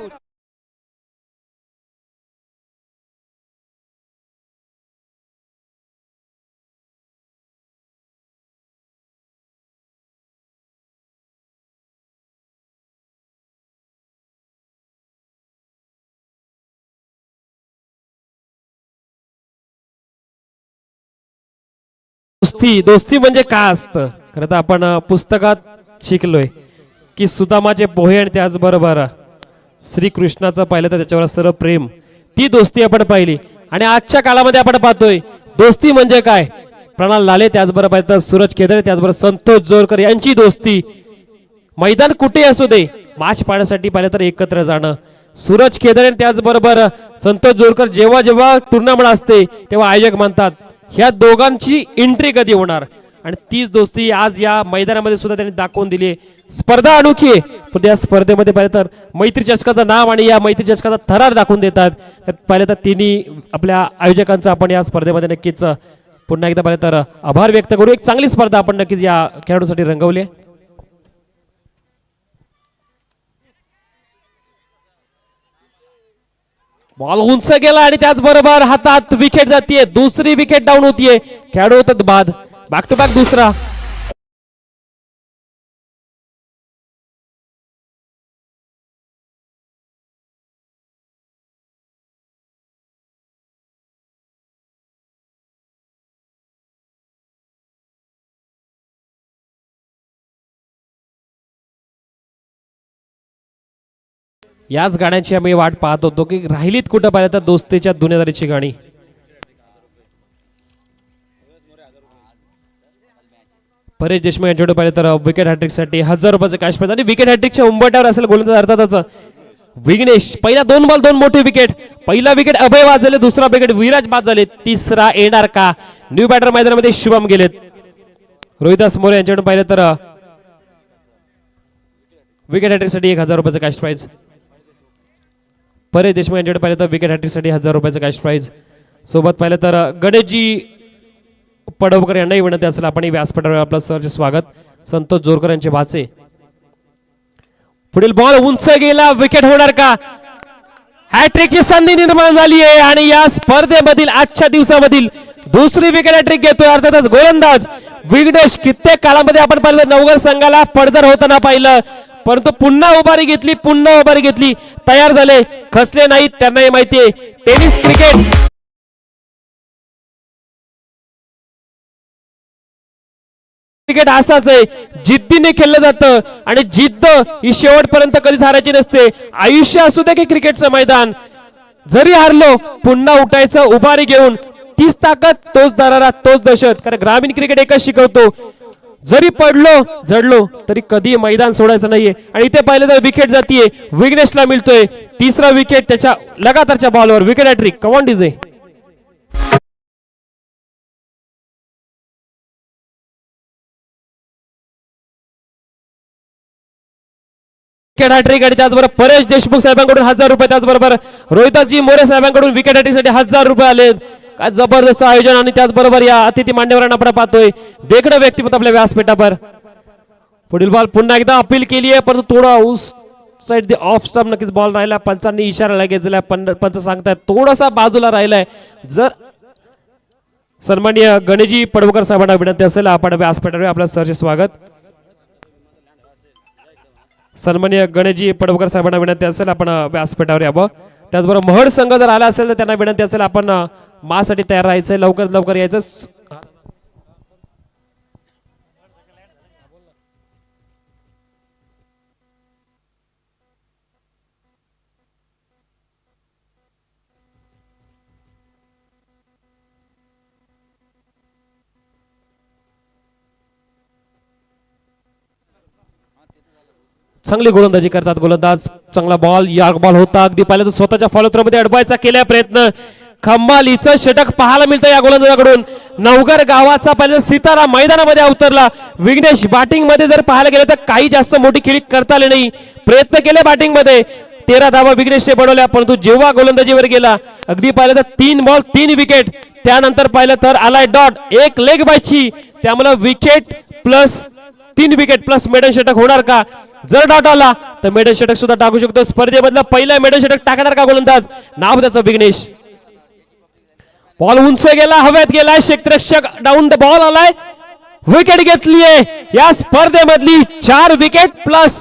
दोस्ती म्हणजे काय असतं खरं तर आपण पुस्तकात शिकलोय की सुदामाचे पोहे आणि त्याचबरोबर श्रीकृष्णाचं पाहिलं तर त्याच्यावर असणारं प्रेम, ती दोस्ती आपण पाहिली. आणि आजच्या काळामध्ये आपण पाहतोय दोस्ती म्हणजे काय. प्रणाल लाले त्याचबरोबर पाहिलं तर सूरज केदारे त्याचबरोबर संतोष जोरकर यांची दोस्ती. मैदान कुठे असू दे मॅच पाहण्यासाठी पाहिलं तर एकत्र जाणं. सूरज केदारे त्याचबरोबर संतोष जोरकर जेव्हा जेव्हा टुर्नामेंट असते तेव्हा आयोजक म्हणतात ह्या दोघांची एंट्री कधी होणार. आणि तीच दोस्ती आज या मैदानामध्ये सुद्धा त्यांनी दाखवून दिली. स्पर्धा अनोखी आहे पण त्या स्पर्धेमध्ये पाहिलं तर मैत्री चषकाचं नाव आणि या मैत्री चषकाचा थरार दाखवून देतात. पाहिलं तर तिन्ही आपल्या आयोजकांचा आपण या स्पर्धेमध्ये नक्कीच पुन्हा एकदा पाहिलं तर आभार व्यक्त करू. एक चांगली स्पर्धा आपण नक्कीच या खेळाडूंसाठी रंगवली आहे. बॉल उंच गेला आणि त्याचबरोबर हातात विकेट जातीये. दुसरी विकेट डाऊन होतीये. खेळाडू होतात बाद. बॅक टू बॅक दुसरा. याच गाण्यांची आम्ही वाट पाहत होतो की राहिलीत कुठं पाहिलं तर दोस्तीच्या दुनियादारीची गाणी. परेश देशमुख यांच्याकडे पाहिलं तर विकेट हॅट्रिक साठी 1000 रुपयाचं कॅश प्राइज आणि विकेट हॅट्रिकच्या उंबरट्यावर असेल गोलंदाज अर्थातच विघ्नेश. पहिला 2 बॉल 2 मोठी विकेट. पहिला विकेट अभय बाद झाले, दुसरा विकेट विराज बाद झाले, तिसरा येणार का. न्यू बॅटर मैदानामध्ये शुभम गेलेत. रोहिदास मोरे यांच्याकडे पाहिलं तर विकेट हॅट्रिक साठी 1000 रुपयाचं कॅश प्राइज. परेश देशमुख यांच्याकडे पाहिलं तर विकेट हॅट्रिक साठी 1000 रुपयाचं कॅश प्राइज. सोबत पाहिलं तर गणेशजी पडवकर यांनाही विनंती असेल आपण व्यासपीठावर आपलं सहर्ष स्वागत. संतोष जोरकर यांचे भाचे. पुढील बॉल उंच गेला. विकेट होणार का. हॅट्रिकची संधी निर्माण झाली आहे आणि या स्पर्धेमधील आजच्या दिवसामधील दुसरी विकेट हॅट्रिक घेतोय अर्थातच गोलंदाज विघ्नेश. कित्येक काळामध्ये आपण पाहिलं नवघर संघाला पडझड होताना पाहिलं परंतु पुन्हा उभारी घेतली तयार झाले, खसले नाहीत. त्यांनाही माहितीये टेनिस क्रिकेट असाच आहे. जिद्दीने खेळलं जातं आणि जिद्द ही शेवटपर्यंत कधीच हारायची नसते. आयुष्य असू दे की क्रिकेटचं मैदान, जरी हारलो पुन्हा उठायचं उभारी घेऊन. तीच ताकद, तोच दरारा, तोच दहशत. कारण ग्रामीण क्रिकेट एकच शिकवतो जरी पडलो जडलो तरी कधी मैदान सोडायचं नाहीये. आणि इथे पाहिलं तर विकेट जातीये, विघ्नेशला मिळतोय तिसरा विकेट त्याच्या लगातारच्या बॉलवर. Wicket hat trick. Come on DJ. Wicket hat trick आणि त्याचबरोबर परेश देशमुख साहेबांकडून 1000 रुपये, त्याचबरोबर रोहिताजी मोरे साहेबांकडून विकेट हॅट्रिकसाठी 1000 रुपये आले. काय जबरदस्त आयोजन. आणि त्याचबरोबर या अतिथी मान्यवरांना आपण पाहतोय देखणं व्यक्तिमत्व आपल्या व्यासपीठावर. पुढील बॉल पुन्हा एकदा अपील केली आहे, परंतु थोडा ऊस साइड ऑफ स्टंप नक्कीच बॉल राहिला. पंचांनी इशारा लगेच दिला. पंच सांगतायत थोडासा बाजूला राहिलाय. जर सन्माननीय गणेशजी पडवकर साहेबांना विनंती असेल आपण व्यासपीठावर आपलं सहर्ष स्वागत. सन्माननीय गणेशजी पडवकर साहेबांना विनंती असेल आपण व्यासपीठावर यावं. त्याचबरोबर महड संघ जर आला असेल तर त्यांना विनंती असेल आपण मासाठी तयार राहायचंय, लवकर लवकर यायचं. चांगली गोलंदाजी करतात गोलंदाज. चांगला बॉल, यार्क बॉल होता. अगदी पाहिलं तर स्वतःच्या फॉलो थ्रो मध्ये अडवायचा केला प्रयत्न. खंबालीचं षटक पाहायला मिळतं या गोलंदाजाकडून. नवघर गावाचा पहिला सितारा मैदानामध्ये अवतरला. विघ्नेश बॅटिंग मध्ये जर पाहायला गेलं तर काही जास्त मोठी खेळी करता आली नाही. प्रयत्न केले बॅटिंग मध्ये, 13 धावा विघ्नेशने बनवल्या, परंतु जेव्हा गोलंदाजीवर गेला अगदी पाहिलं तर 3 बॉल 3 विकेट. त्यानंतर पाहिलं तर आलाय डॉट, 1 लेग बायची. त्यामुळे wicket plus 3 wicket plus maiden षटक होणार का? जर डॉट आला तर मेडन षटक सुद्धा टाकू शकतो. स्पर्धेमधला पहिला मेडन षटक टाकणार का गोलंदाज? नाव त्याचं विघ्नेश. बॉल उंच गेला, हवेत गेलाय, क्षेत्ररक्षक डाऊन द बॉल आलाय, विकेट घेतलीये. या स्पर्धेमधली 4 विकेट प्लस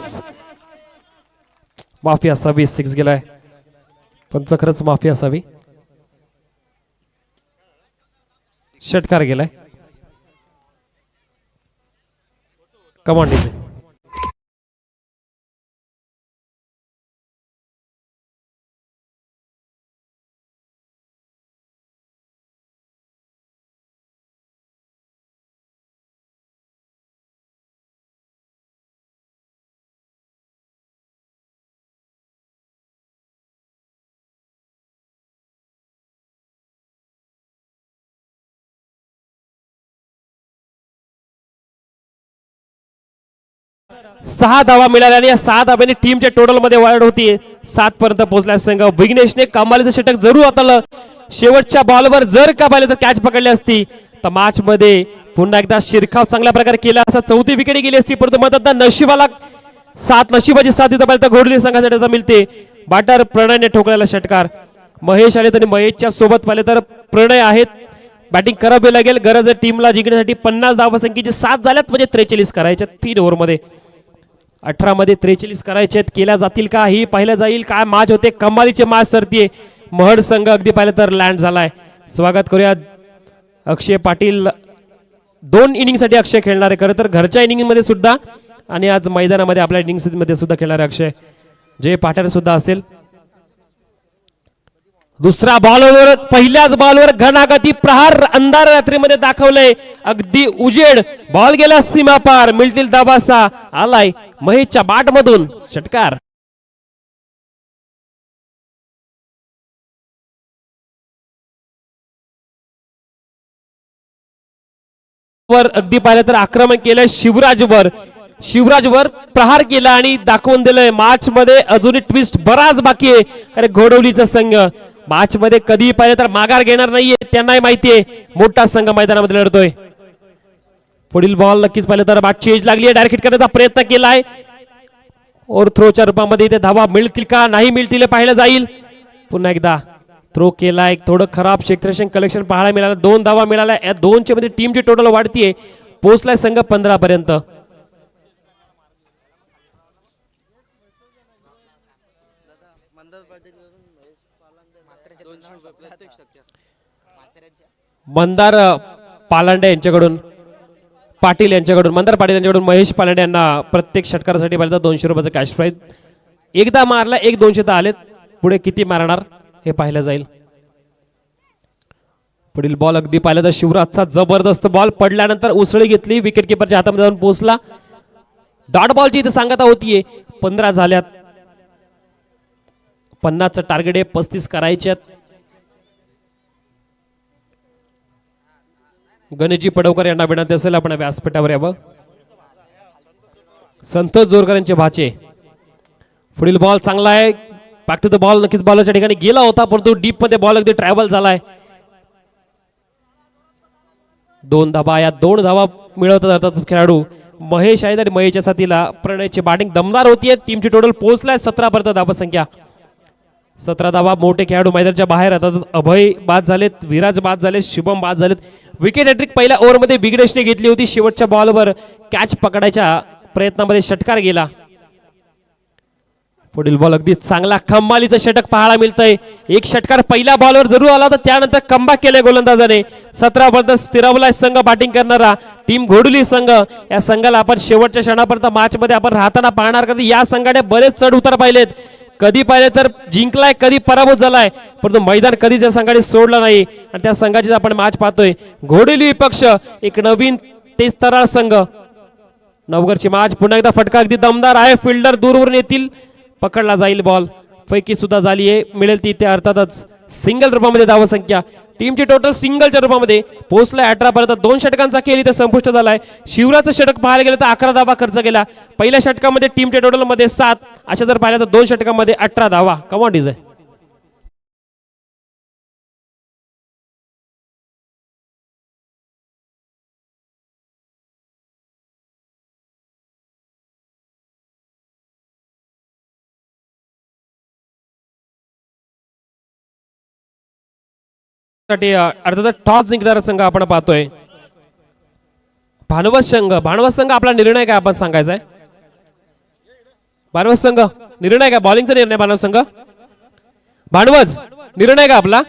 माफी असावी, 6 गेलाय. पंच खरंच माफी असावी, षटकार गेलाय. Command DJ. सहा धावा मिळाल्या आणि या 6 धाब्यांनी टीमच्या टोटल मध्ये वाढ होती. 7 पर्यंत पोहोचला संघ. विघ्नेशने कमालीचं षटक जरूर हाताळलं. शेवटच्या बॉलवर जर का पाहिलं तर कॅच पकडली असती तर मॅच मध्ये पुन्हा एकदा शिरकाव चांगल्या प्रकारे केला असता. 4थी विकेट गेली असती, परंतु मग नशिबाला नशिबाची साथ इथं पाहिलं तर घोडली संघासाठी मिळते. बॅटर प्रणयने ठोकलेला षटकार. महेश आले तरी महेशच्या सोबत पाहिले तर प्रणय आहेत. बॅटिंग करावी लागेल. गरज आहे टीमला जिंकण्यासाठी. 50 धावसंख्येची 7 झाल्यात म्हणजे 43 करायच्या 3 ओव्हरमध्ये. 18 मध्ये 43 करायचे केल्या जातील का ही पाहिलं जाईल. काय मॅच होते, कमालीचे मॅच सरतीये. महड संघ अगदी पाहिलं तर लँड झालाय. स्वागत करूया अक्षय पाटील. 2 इनिंग साठी अक्षय खेळणार आहे. खरं तर घरच्या इनिंग मध्ये सुद्धा आणि आज मैदानामध्ये आपल्या इनिंग मध्ये सुद्धा खेळणार आहे अक्षय. जय पाटील सुद्धा असेल. दुसऱ्या बॉलवर, पहिल्याच बॉलवर घणागती प्रहार अंधार रात्रीमध्ये दाखवलंय. अगदी उजेड. बॉल गेला सीमा पार. मिळतील दाबासा आलाय महेशच्या बाट मधून षटकार. वर अगदी पाहिलं तर आक्रमण केलंय शिवराजवर प्रहार केला आणि दाखवून दिलंय मॅच मध्ये अजूनही ट्विस्ट बराच बाकी आहे. कारण घोडवलीचा संघ मॅच मध्ये कधी पाहिलं तर माघार घेणार नाहीये. त्यांनाही माहितीये मोठा संघ मैदानामध्ये लढतोय. पुढील बॉल नक्कीच पाहिलं तर बॅट चेंज लागली आहे. डायरेक्ट हिट करण्याचा प्रयत्न केलाय. और थ्रोच्या रूपामध्ये इथे धावा मिळतील का नाही मिळतील पाहिलं जाईल. पुन्हा एकदा थ्रो केलाय. थोडं खराब क्षेत्ररक्षण कलेक्शन पाहायला मिळालं. 2 धावा मिळाल्या. या 2च्या मध्ये टीमची टोटल वाढतीये. पोहोचलाय संघ 15 पर्यंत. मंदार पालांडे यांच्याकडून पाटील यांच्याकडून मंदार पाटील यांच्याकडून महेश पालांडे यांना प्रत्येक षटकारासाठी पाहिलं 200 रुपयाचं कॅश प्राइज. एकदा मारला 1 200 तर आलेत. पुढे किती मारणार हे पाहिलं जाईल. पुढील बॉल अगदी पाहिलं तर शिवराजचा जबरदस्त बॉल पडल्यानंतर उसळी घेतली, विकेट किपरच्या हातामध्ये जाऊन पोहोचला. डॉट बॉलची इथे सांगता होतीये. 15 झाल्यात, 50चं टार्गेट आहे, 35 करायचे आहेत. गणेशजी पडवकर यांना विनंती असेल आपण व्यासपीठावर यावं. संतोष जोरकर यांचे भाचे. पुढील बॉल चांगला आहे, बॅक टू द बॉल. नक्कीच बॉलच्या ठिकाणी गेला होता परंतु डीप मध्ये बॉल अगदी ट्रॅव्हल झालाय. 2 धावा, या 2 धावा मिळवत जातात खेळाडू. महेश आहेत आणि महेशच्या साथीला प्रणयची बॅटिंग दमदार होतीये. टीमची टोटल पोहोचलाय 17 पर्यंत धावा संख्या. 17 धावा. मोठे खेळाडू मैदानाच्या बाहेर राहतात. अभय बाद झालेत, विराज बाद झाले, शुभम बाद झालेत. विकेट हॅट्रिक पहिल्या ओव्हरमध्ये विघ्नेशने घेतली होती. शेवटच्या बॉलवर कॅच पकडायच्या प्रयत्नामध्ये षटकार गेला. पुढील बॉल अगदी चांगला कमालीचं षटक पाहायला मिळतंय. एक षटकार पहिल्या बॉलवर जरूर आला तर त्यानंतर कमबॅक केले गोलंदाजाने. 17 पर्यंत स्थिरावलाय संघ बॅटिंग करणारा टीम घोडुली संघ. या संघाला आपण शेवटच्या क्षणापर्यंत मॅच मध्ये आपण राहताना पाहणार. कधी या संघाने बरेच चढ उतार पाहिलेत. कधी पाहिले तर जिंकलाय, कधी पराभूत झालाय, परंतु मैदान कधीच या संघाने सोडलं नाही आणि त्या संघाचीच आपण मॅच पाहतोय. घोडेली विपक्ष एक नवीन तेज तरार संघ. नवगरची मॅच पुन्हा एकदा फटका अगदी दमदार आहे. फिल्डर दूरवरून येतील, पकडला जाईल बॉल. फैकी सुद्धा झाली आहे, मिळेल ती ते अर्थातच सिंगल रूपामध्ये धावा संख्या. टीमची टोटल सिंगलच्या रूपामध्ये पोहोचलाय 18 पर्यंत. 2 षटकांचा खेळ इथे संपुष्ट झालाय. शिवराचं षटक पाहायला गेलं तर 11 धावा खर्च केला. पहिल्या षटकामध्ये टीमच्या टोटल मध्ये 7, अशा जर पाहिलं तर 2 षटकांमध्ये 18 धावा. कमांड आहे. अर्थात टॉस जिंकणारा संघ आपण पाहतोय भानवत संघ. भानवत संघ आपला निर्णय काय आपण सांगायचा आहे? भानवत संघ निर्णय काय? बॉलिंगचा निर्णय भानवत संघ. भानवत निर्णय का आपला?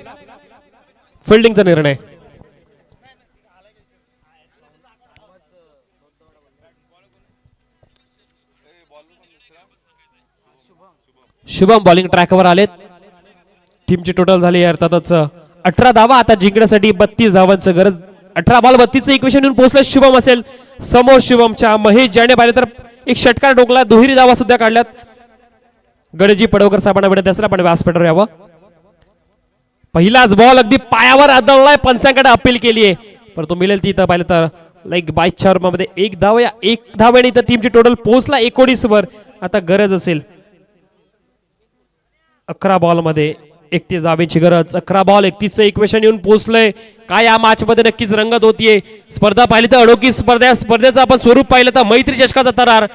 फिल्डिंगचा निर्णय. शुभम बॉलिंग ट्रॅकवर आलेत. टीमची टोटल झाली अर्थातच 18 धावा. आता जिंकण्यासाठी 32 धावांचं गरज. 18 बॉल 32चं इक्वेशन येऊन पोहोचलं. शुभम असेल समोर. शुभमच्या महेश ज्याने पाहिले तर एक षटकार डोकला. दुहेरी धावा सुद्धा काढल्यात. गणेशजी पडवकर साहेबांना विनंती असेल आपण व्यासपीठावर यावं. पहिलाच बॉल अगदी पायावर आदळलाय. पंचांकडे अपील केली आहे परंतु मिळेल ती. पाहिलं तर लाईक 22च्या ओव्हरमध्ये 1 धाव. या 1 धावेने तर टीमची टोटल पोहोचला 19 वर. आता गरज असेल 11 बॉल मध्ये 31 धावेची गरज. 11 बॉल 31चं इक्वेशन येऊन पोहोचलंय. काय या मॅच मध्ये नक्कीच रंगत होतीये. स्पर्धा पाहिली तर अनोखी स्पर्धा. स्पर्धेचं आपण स्वरूप पाहिलं तर मैत्री चषकाचा तरार.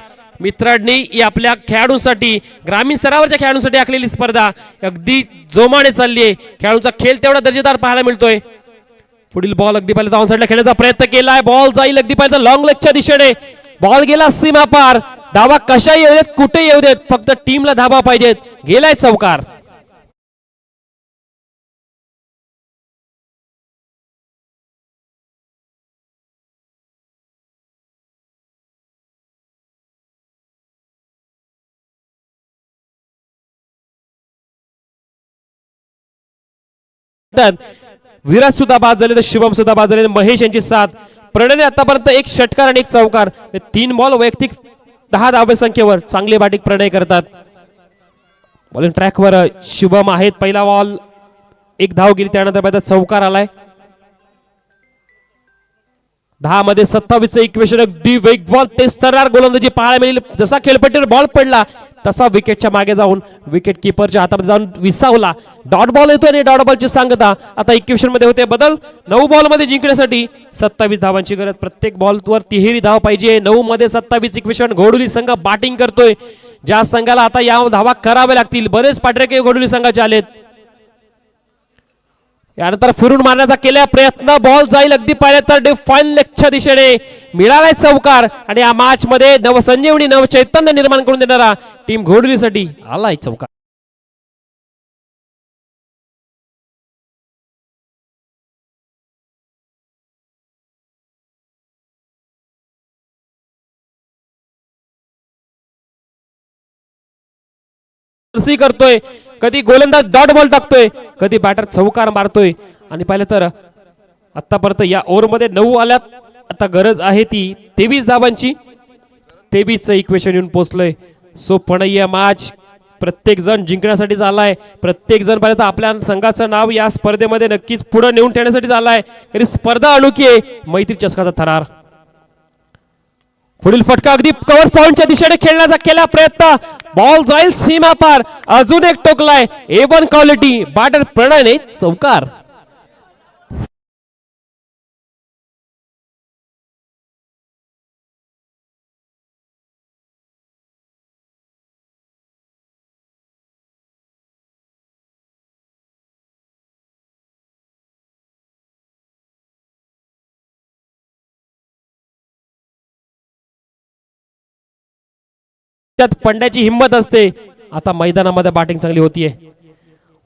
मित्रांनी आपल्या खेळाडूंसाठी, ग्रामीण स्तरावरच्या खेळाडूंसाठी आखलेली स्पर्धा अगदी जोमाने चालली आहे. खेळाडूंचा खेळ तेवढा दर्जेदार पाहायला मिळतोय. पुढील बॉल अगदी पाहिलं ऑन साईडला खेळण्याचा प्रयत्न केलाय. बॉल जाईल अगदी पाहिलं लॉंग लेगच्या दिशेने. बॉल गेला सीमा पार. धावा कशा येऊ देत, कुठे येऊ देत, फक्त टीमला धावा पाहिजेत. गेलाय चौकार. विराज सुद्धा बाद झाले तर शुभम सुद्धा बाद झाले. महेश यांची साथ. प्रणयने आतापर्यंत 1 षटकार आणि 1 चौकार. 3 बॉल वैयक्तिक 10 धावे संख्येवर चांगली बॅटिंग प्रणय करतात. बॉलिंग ट्रॅकवर शुभम आहेत. पहिला बॉल 1 धाव गेली, त्यानंतर चौकार आलाय. 10 मध्ये 27चं इक्वेशन. अगदी वेगवान तेज तरार गोलंदाजी पाहायला मिळेल. जसा खेळपट्टीवर बॉल पडला तसा विकेटच्या मागे जाऊन विकेट किपरच्या हातामध्ये जाऊन विसावला. डॉट बॉल येतोय आणि डॉट बॉलची सांगता आता इक्वेशन मध्ये होते बदल. 9 बॉल मध्ये जिंकण्यासाठी 27 धावांची गरज. प्रत्येक बॉलवर तिहेरी धाव पाहिजे. 9 मध्ये 27 इक्वेशन. घोडुली संघ बॅटिंग करतोय. ज्या संघाला आता या धावा करावे लागतील. बरेच पाठरेखे घोडुली संघाचे आलेत. यानंतर फिरून मारण्याचा केला प्रयत्न. बॉल जाईल अगदी पाहिलं तर डिफाईन लेगच्या दिशेने. मिळालाय चौकार आणि या मॅच मध्ये नवसंजीवनी, नवचैतन्य निर्माण करून देणारा टीम घोडुलीसाठी आलाय चौकार. करतोय. कधी गोलंदाज डॉट बॉल टाकतोय, कधी बॅटर चौकार मारतोय आणि पाहिलं तर आतापर्यंत या ओव्हरमध्ये 9 आल्यात. आता गरज आहे ती 23 धावांची. 23चं इक्वेशन येऊन पोहोचलंय. सो पणय्या मॅच प्रत्येक जण जिंकण्यासाठी झालाय. प्रत्येक जण पर्यंत आपल्या संघाचं नाव या स्पर्धेमध्ये नक्कीच पुढे नेऊन ठेवण्यासाठी झालाय. तरी स्पर्धा अनोखी आहे. मैत्री चषकाचा थरार. पुढील फटका अगदी कव्हर पॉइंटच्या दिशेने खेळण्याचा केला प्रयत्न. बॉल जाईल सीमा पार. अजून एक टोकलाय. A1 क्वालिटी बॅटर प्रणयने चौकार. त्यात पडण्याची हिंमत असते. आता मैदानामध्ये बॅटिंग चांगली होतीये.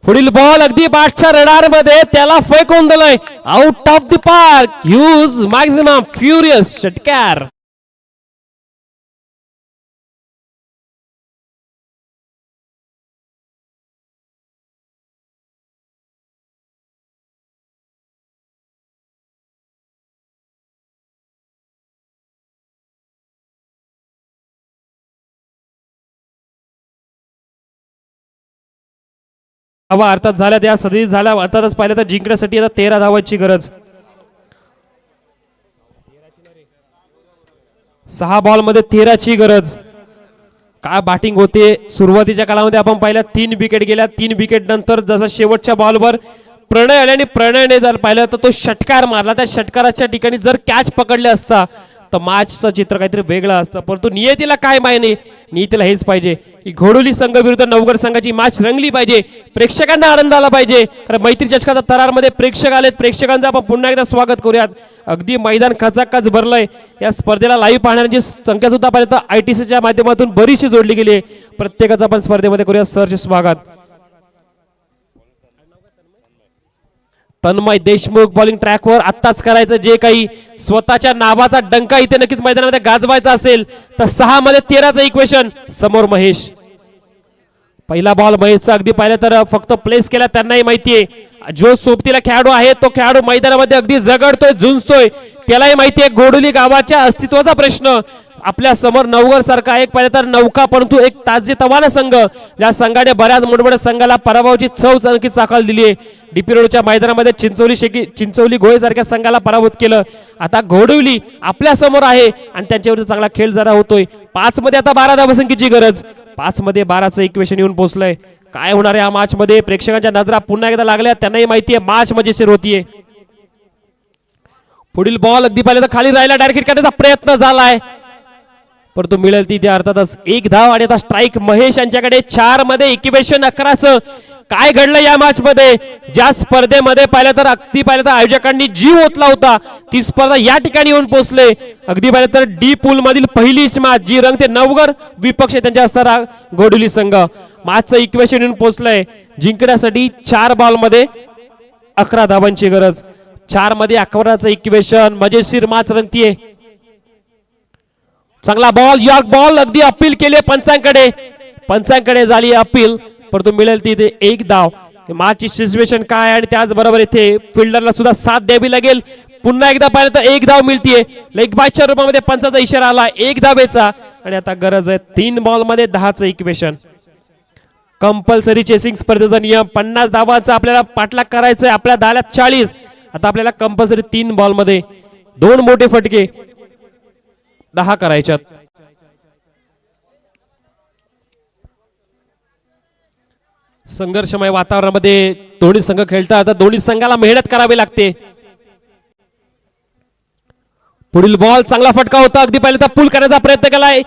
पुढील बॉल अगदी बॅटच्या रडार मध्ये त्याला फेकून दिलंय. Out of the park. Use maximum furious षटकार. धावा अर्थात झाल्या त्या सदी झाल्या. अर्थातच पाहिलं तर जिंकण्यासाठी आता 13 धावांची गरज. 6 बॉल मध्ये 13ची गरज. काय बॅटिंग होते सुरुवातीच्या काळामध्ये. आपण पाहिलं 3 विकेट गेल्या. 3 विकेट नंतर जसं शेवटच्या बॉलवर प्रणय आल्याने प्रणयने जर पाहिलं तर तो षटकार मारला. त्या षटकाराच्या ठिकाणी जर कॅच पकडले असता तर मॅचचं चित्र काहीतरी वेगळं असतं. परंतु नियतीला काय मायने. नियतीला हेच पाहिजे की घोडोली संघ विरुद्ध नवगड संघाची मॅच रंगली पाहिजे. प्रेक्षकांना आनंद आला पाहिजे. कारण मैत्री चषकाचा थरारमध्ये प्रेक्षक आलेत. प्रेक्षकांचं आपण पुन्हा एकदा स्वागत करूयात. अगदी मैदान खचाखच भरलंय. या स्पर्धेला लाईव्ह पाहण्याची संख्या सुद्धा पर्यंत ITCच्या माध्यमातून बरीचशी जोडली गेली आहे. प्रत्येकाचं आपण स्पर्धेमध्ये करूया सरचे स्वागत. तन्मय देशमुख बॉलिंग ट्रॅकवर. आत्ताच करायचं जे काही स्वतःच्या नावाचा डंका इथे नक्कीच मैदानामध्ये गाजवायचा असेल तर 6 मध्ये 13चं इक्वेशन. समोर महेश. पहिला बॉल महेशचा अगदी पाहिलं तर फक्त प्लेस केला. त्यांनाही माहितीये जो सोबतीला खेळाडू आहे तो खेळाडू मैदानामध्ये अगदी झगडतोय झुंजतोय. त्यालाही माहितीये घोडोली गावाच्या अस्तित्वाचा प्रश्न. आपल्या समोर नवगड सारखा एक पाहिलं तर नौका परंतु एक ताजेतवाना संघ. ज्या संघाने बऱ्याच मोठमोठ्या संघाला पराभवाची चव नक्कीच चाकल दिली आहे. DP रोडच्या मैदानामध्ये चिंचोली घोळे सारख्या संघाला पराभूत केलं. आता घोडोली आपल्या समोर आहे आणि त्यांच्याविरुद्ध चांगला खेळ जरा होतोय. 5 मध्ये आता 12 धावसंख्येची गरज. 5 मध्ये 12चं इक्वेशन येऊन पोहोचलंय. काय होणार आहे या मॅच मध्ये. प्रेक्षकांच्या नजरा पुन्हा एकदा लागल्या. त्यांनाही माहितीये मॅच मजेशीर होतीये. पुढील बॉल अगदी पाहिलं तर खाली राहिला. डायरेक्ट करण्याचा प्रयत्न झालाय परंतु मिळेल ती त्या अर्थातच 1 धाव. आणि आता स्ट्राईक महेश यांच्याकडे. 4 मध्ये इक्वेशन 11चं. काय घडलं या मॅच मध्ये. ज्या स्पर्धेमध्ये पाहिलं तर अगदी पाहिलं तर आयोजकांनी जीव ओतला होता ती स्पर्धा या ठिकाणी येऊन पोहोचले. अगदी पाहिलं तर D पूल मधील पहिलीच मॅच जी रंगते नवगड विपक्ष त्यांच्या असणारा घोडोली संघ. मॅचचं इक्वेशन येऊन पोहोचलंय. जिंकण्यासाठी 4 बॉल मध्ये 11 धावांची गरज. 4 मध्ये 11चं इक्वेशन. मजेशीर मॅच रंगतीये. चांगला बॉल यॉर्क बॉल. अगदी अपील केले पंचांकडे झाली अपील परंतु मिळेल ती 1 धाव. मॅचची सिच्युएशन काय आणि त्याचबरोबर इथे फिल्डरला सुद्धा साथ द्यावी लागेल. पुन्हा एकदा पाहिलं तर 1 धाव मिळतीये. लेग बायच्या रूपामध्ये पंचाचा इशारा आला 1 धावेचा. आणि आता गरज आहे 3 बॉल मध्ये 10चं इक्वेशन. कंपल्सरी चेसिंग स्पर्धेचा नियम 50 धावांचा आपल्याला पाठलाग करायचंय. आपल्या धाल्यात 40. आता आपल्याला कंपल्सरी 3 बॉल मध्ये 2 मोठे फटके 10 करायच्यात. संघर्षमय वातावरणामध्ये दोन्ही संघ खेळतात. आता दोन्ही संघाला मेहनत करावी लागते. पुढील बॉल चांगला फटका होता. अगदी पहिले तर पुल करण्याचा प्रयत्न केलाय.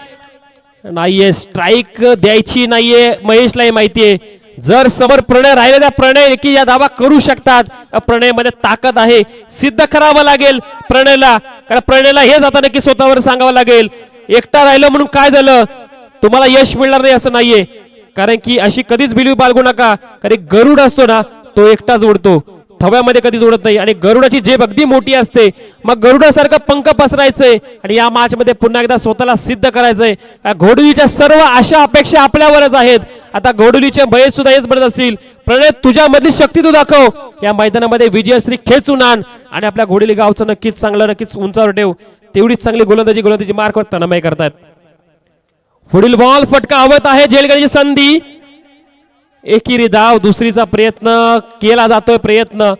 नाहीये स्ट्राईक द्यायची नाहीये. महेशलाही माहितीये जर समोर प्रणय राहिले त्या प्रणय की या धावा करू शकतात. प्रणय मध्ये ताकद आहे. सिद्ध करावं लागेल प्रणयला. कारण प्रणयला हे जाताना की स्वतःवर सांगावं लागेल. एकटा राहिलं म्हणून काय झालं तुम्हाला यश मिळणार नाही असं नाहीये. कारण की अशी कधीच बिलीव बाळगू नका. कारण गरुड असतो ना तो एकटाच उडतो. थव्यामध्ये कधीच उडत नाही. आणि गरुडाची झेप अगदी मोठी असते. मग गरुडासारखं पंख पसरायचंय आणि या मॅच मध्ये पुन्हा एकदा स्वतःला सिद्ध करायचंय. घोडोलीच्या सर्व आशा अपेक्षा आपल्यावरच आहेत. आता घोडुलीचे भय सुद्धा हेच बनत असतील. प्रणय तुझ्या मधली शक्ती तू दाखव, या मैदानामध्ये विजयश्री खेचून आण आणि आपल्या घोडुली गावचं नक्कीच चांगलं नक्कीच उंचावर ठेव. तेवढीच चांगली गोलंदाजी मार्कवर तन्मय करतायत. पुढील बॉल फटका हवत आहे, झेल घेण्याची संधी. एकेरी धाव, दुसरीचा प्रयत्न केला जातोय प्रयत्न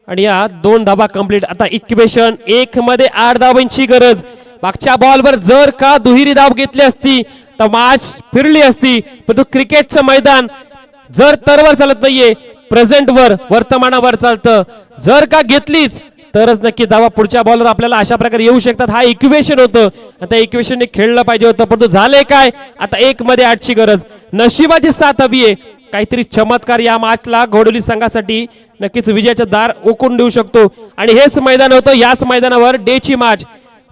आणि या 2 धाबा कंप्लीट. आता इक्वेशन 1 मध्ये 8 धावांची गरज. मागच्या बॉलवर जर का दुहेरी धाव घेतली असती तर मॅच फिरली असती, पण क्रिकेटचं मैदान जर तरवर चालत नाहीये, प्रेझेंट वर वर्तमानावर चालतं. जर का घेतलीच तरच नक्की धावा पुढच्या बॉलवर आपल्याला अशा प्रकारे येऊ शकतात. हा इक्वेशन होतं, आता इक्वेशनने खेळलं पाहिजे होतं, परंतु झालंय काय, आता 1 मध्ये 8ची गरज. नशिबाची साथ हवी आहे, काहीतरी चमत्कार या मॅचला घोडोली संघासाठी नक्कीच विजयाचं दार ओकून देऊ शकतो. आणि हेच मैदान होतं, याच मैदानावर डेची मॅच.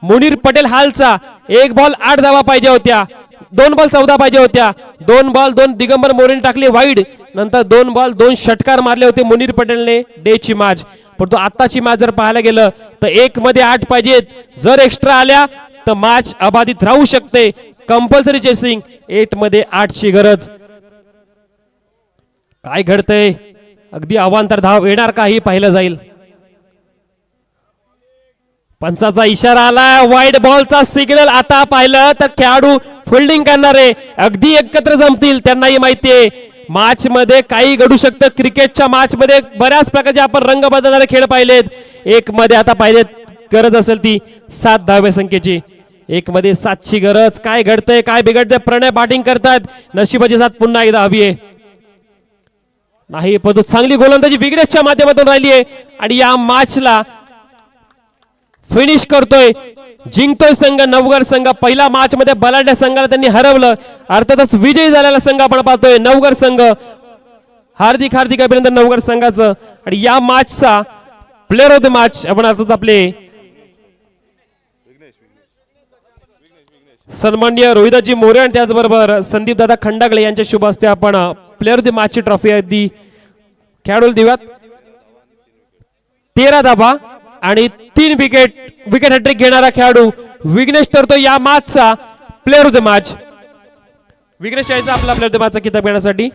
मुनीर पटेल हालचा 1 बॉल 8 धावा पाहिजे होत्या, 2 बॉल 14 पाहिजे होत्या. 2 बॉल 2 दिगंबर मोरेने टाकले वाईड, नंतर 2 बॉल 2 षटकार मारले होते मुनीर पटेलने डेची मॅच. परंतु आत्ताची मॅच जर पाहायला गेलं तर 1 मध्ये 8 पाहिजेत. जर एक्स्ट्रा आल्या तर मॅच अबाधित राहू शकते. कंपल्सरी चेसिंग, 8 मध्ये 8ची गरज. काय घडतंय, अगदी अवांतर धाव येणार का ही पाहिलं जाईल. पंचाचा इशारा आला, वाईड बॉलचा सिग्नल. आता पाहिलं तर खेळाडू फिल्डिंग करणारे अगदी एकत्र जमतील, त्यांनाही माहितीये मॅच मध्ये काही घडू शकतं. क्रिकेटच्या मॅच मध्ये बऱ्याच प्रकारचे आपण रंग बदलणारे खेळ पाहिलेत. 1 मध्ये आता पाहिजेत गरज असेल ती 7 धाव्या संख्येची. 1 मध्ये 7ची गरज. काय घडतंय, काय बिघडतंय. प्रणय बॅटिंग करतात, नशिबाची साथ पुन्हा एकदा हवी आहे. नाही, परंतु चांगली गोलंदाजी विग्नेशच्या माध्यमातून राहिली आहे आणि या मॅचला फिनिश करतोय, जिंकतोय संघ नवगड संघ. पहिला मॅच मध्ये बलाढ्य संघाला त्यांनी हरवलं, अर्थातच विजयी झालेला संघ आपण पाहतोय नवगड संघ. हार्दिक हार्दिक अभिनंदन नवगड संघाचं. आणि या मॅचचा प्लेअर ऑफ द मॅच आपण अर्थात आपले सन्माननीय रोहिदाजी मोरे आणि त्याचबरोबर संदीप दादा खंडागळे यांच्या शुभ हस्ते आपण प्लेअर ऑफ द मॅचची ट्रॉफी अगदी खेळाडूला देऊयात. 13 धाबा आणि 3 विकेट हॅट्रिक घेणारा खेळाडू विघ्नेश ठरतो या मॅचचा player of the match. Vignesh यायचा आपला प्लेअर ऑफ द मॅचचा किताब घेण्यासाठी.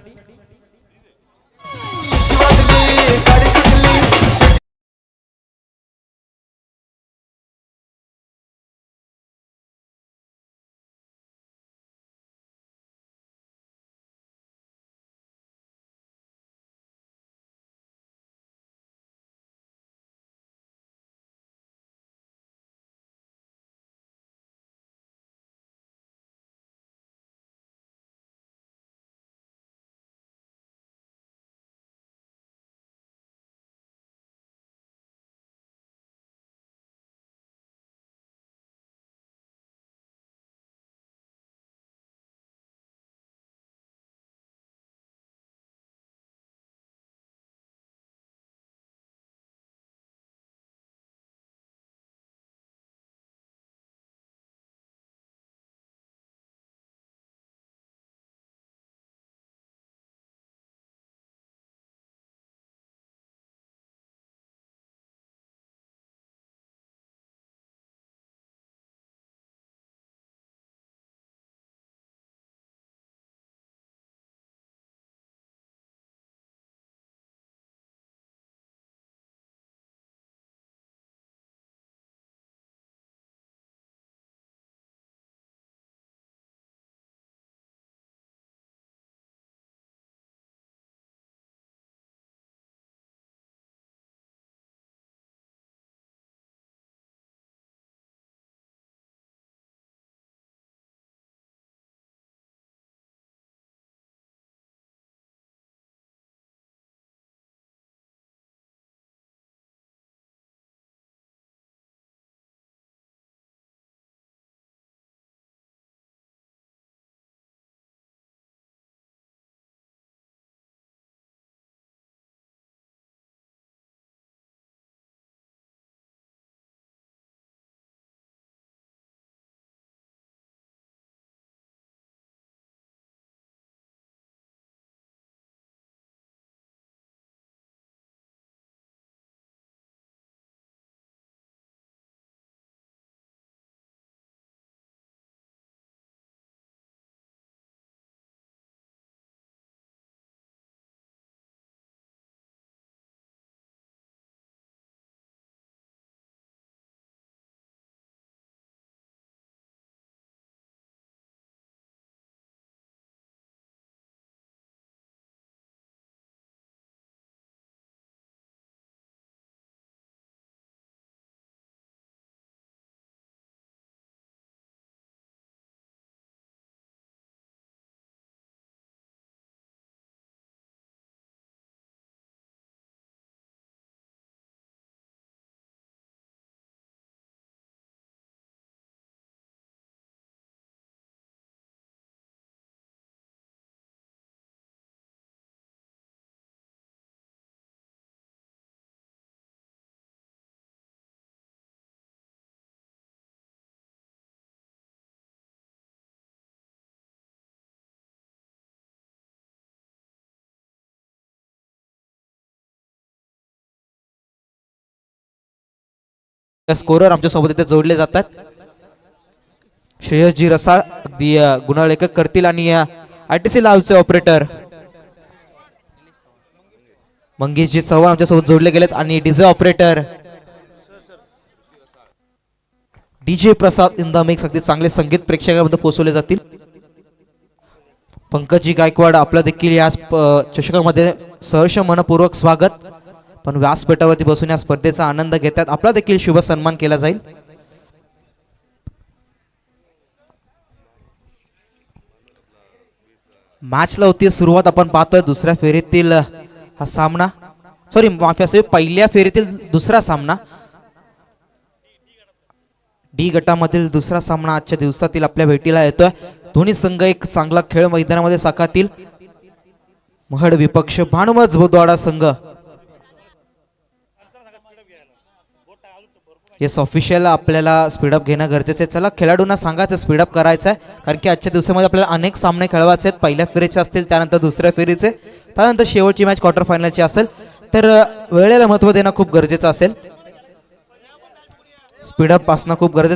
स्कोरर आमच्या सोबत इथे जोडले जातात. श्रेयसजी रसाळ अगदी गुणलेखक करतील आणि ITC लावचे ऑपरेटर मंगेशजी चव्हाण आमच्या सोबत जोडले गेलेत आणि DJ operator DJ Prasad in the mix. अगदी चांगले संगीत प्रेक्षकांमध्ये पोहोचवले जातील. पंकजी गायकवाड आपलं देखील या चषकामध्ये सहर्ष मनपूर्वक स्वागत. पण व्यासपीठावरती बसून या स्पर्धेचा आनंद घेतात. आपला देखील शुभ सन्मान केला जाईल. मॅचला होती सुरुवात. आपण पाहतोय दुसऱ्या फेरीतील हा सामना, सॉरी माफी असेल, पहिल्या फेरीतील दुसरा सामना, डी गटामधील दुसरा सामना आजच्या दिवसातील आपल्या भेटीला येतोय. दोन्ही संघ एक चांगला खेळ मैदानामध्ये साकारतील. महड विपक्ष भानुमज बुधवाडा संघ. येस ऑफिशियल आपल्याला स्पीडअप घेणं गरजेचं आहे. चला खेळाडूंना सांगायचं स्पीडअप करायचं आहे, कारण की आजच्या दिवसामध्ये आपल्याला अनेक सामने खेळवायचे आहेत. पहिल्या फेरीचे असतील, त्यानंतर दुसऱ्या फेरीचे, त्यानंतर शेवटची मॅच क्वार्टर फायनलची असेल. तर वेळेला महत्त्व देणं खूप गरजेचं असेल. स्पीडअप असणं खूप गरजेचं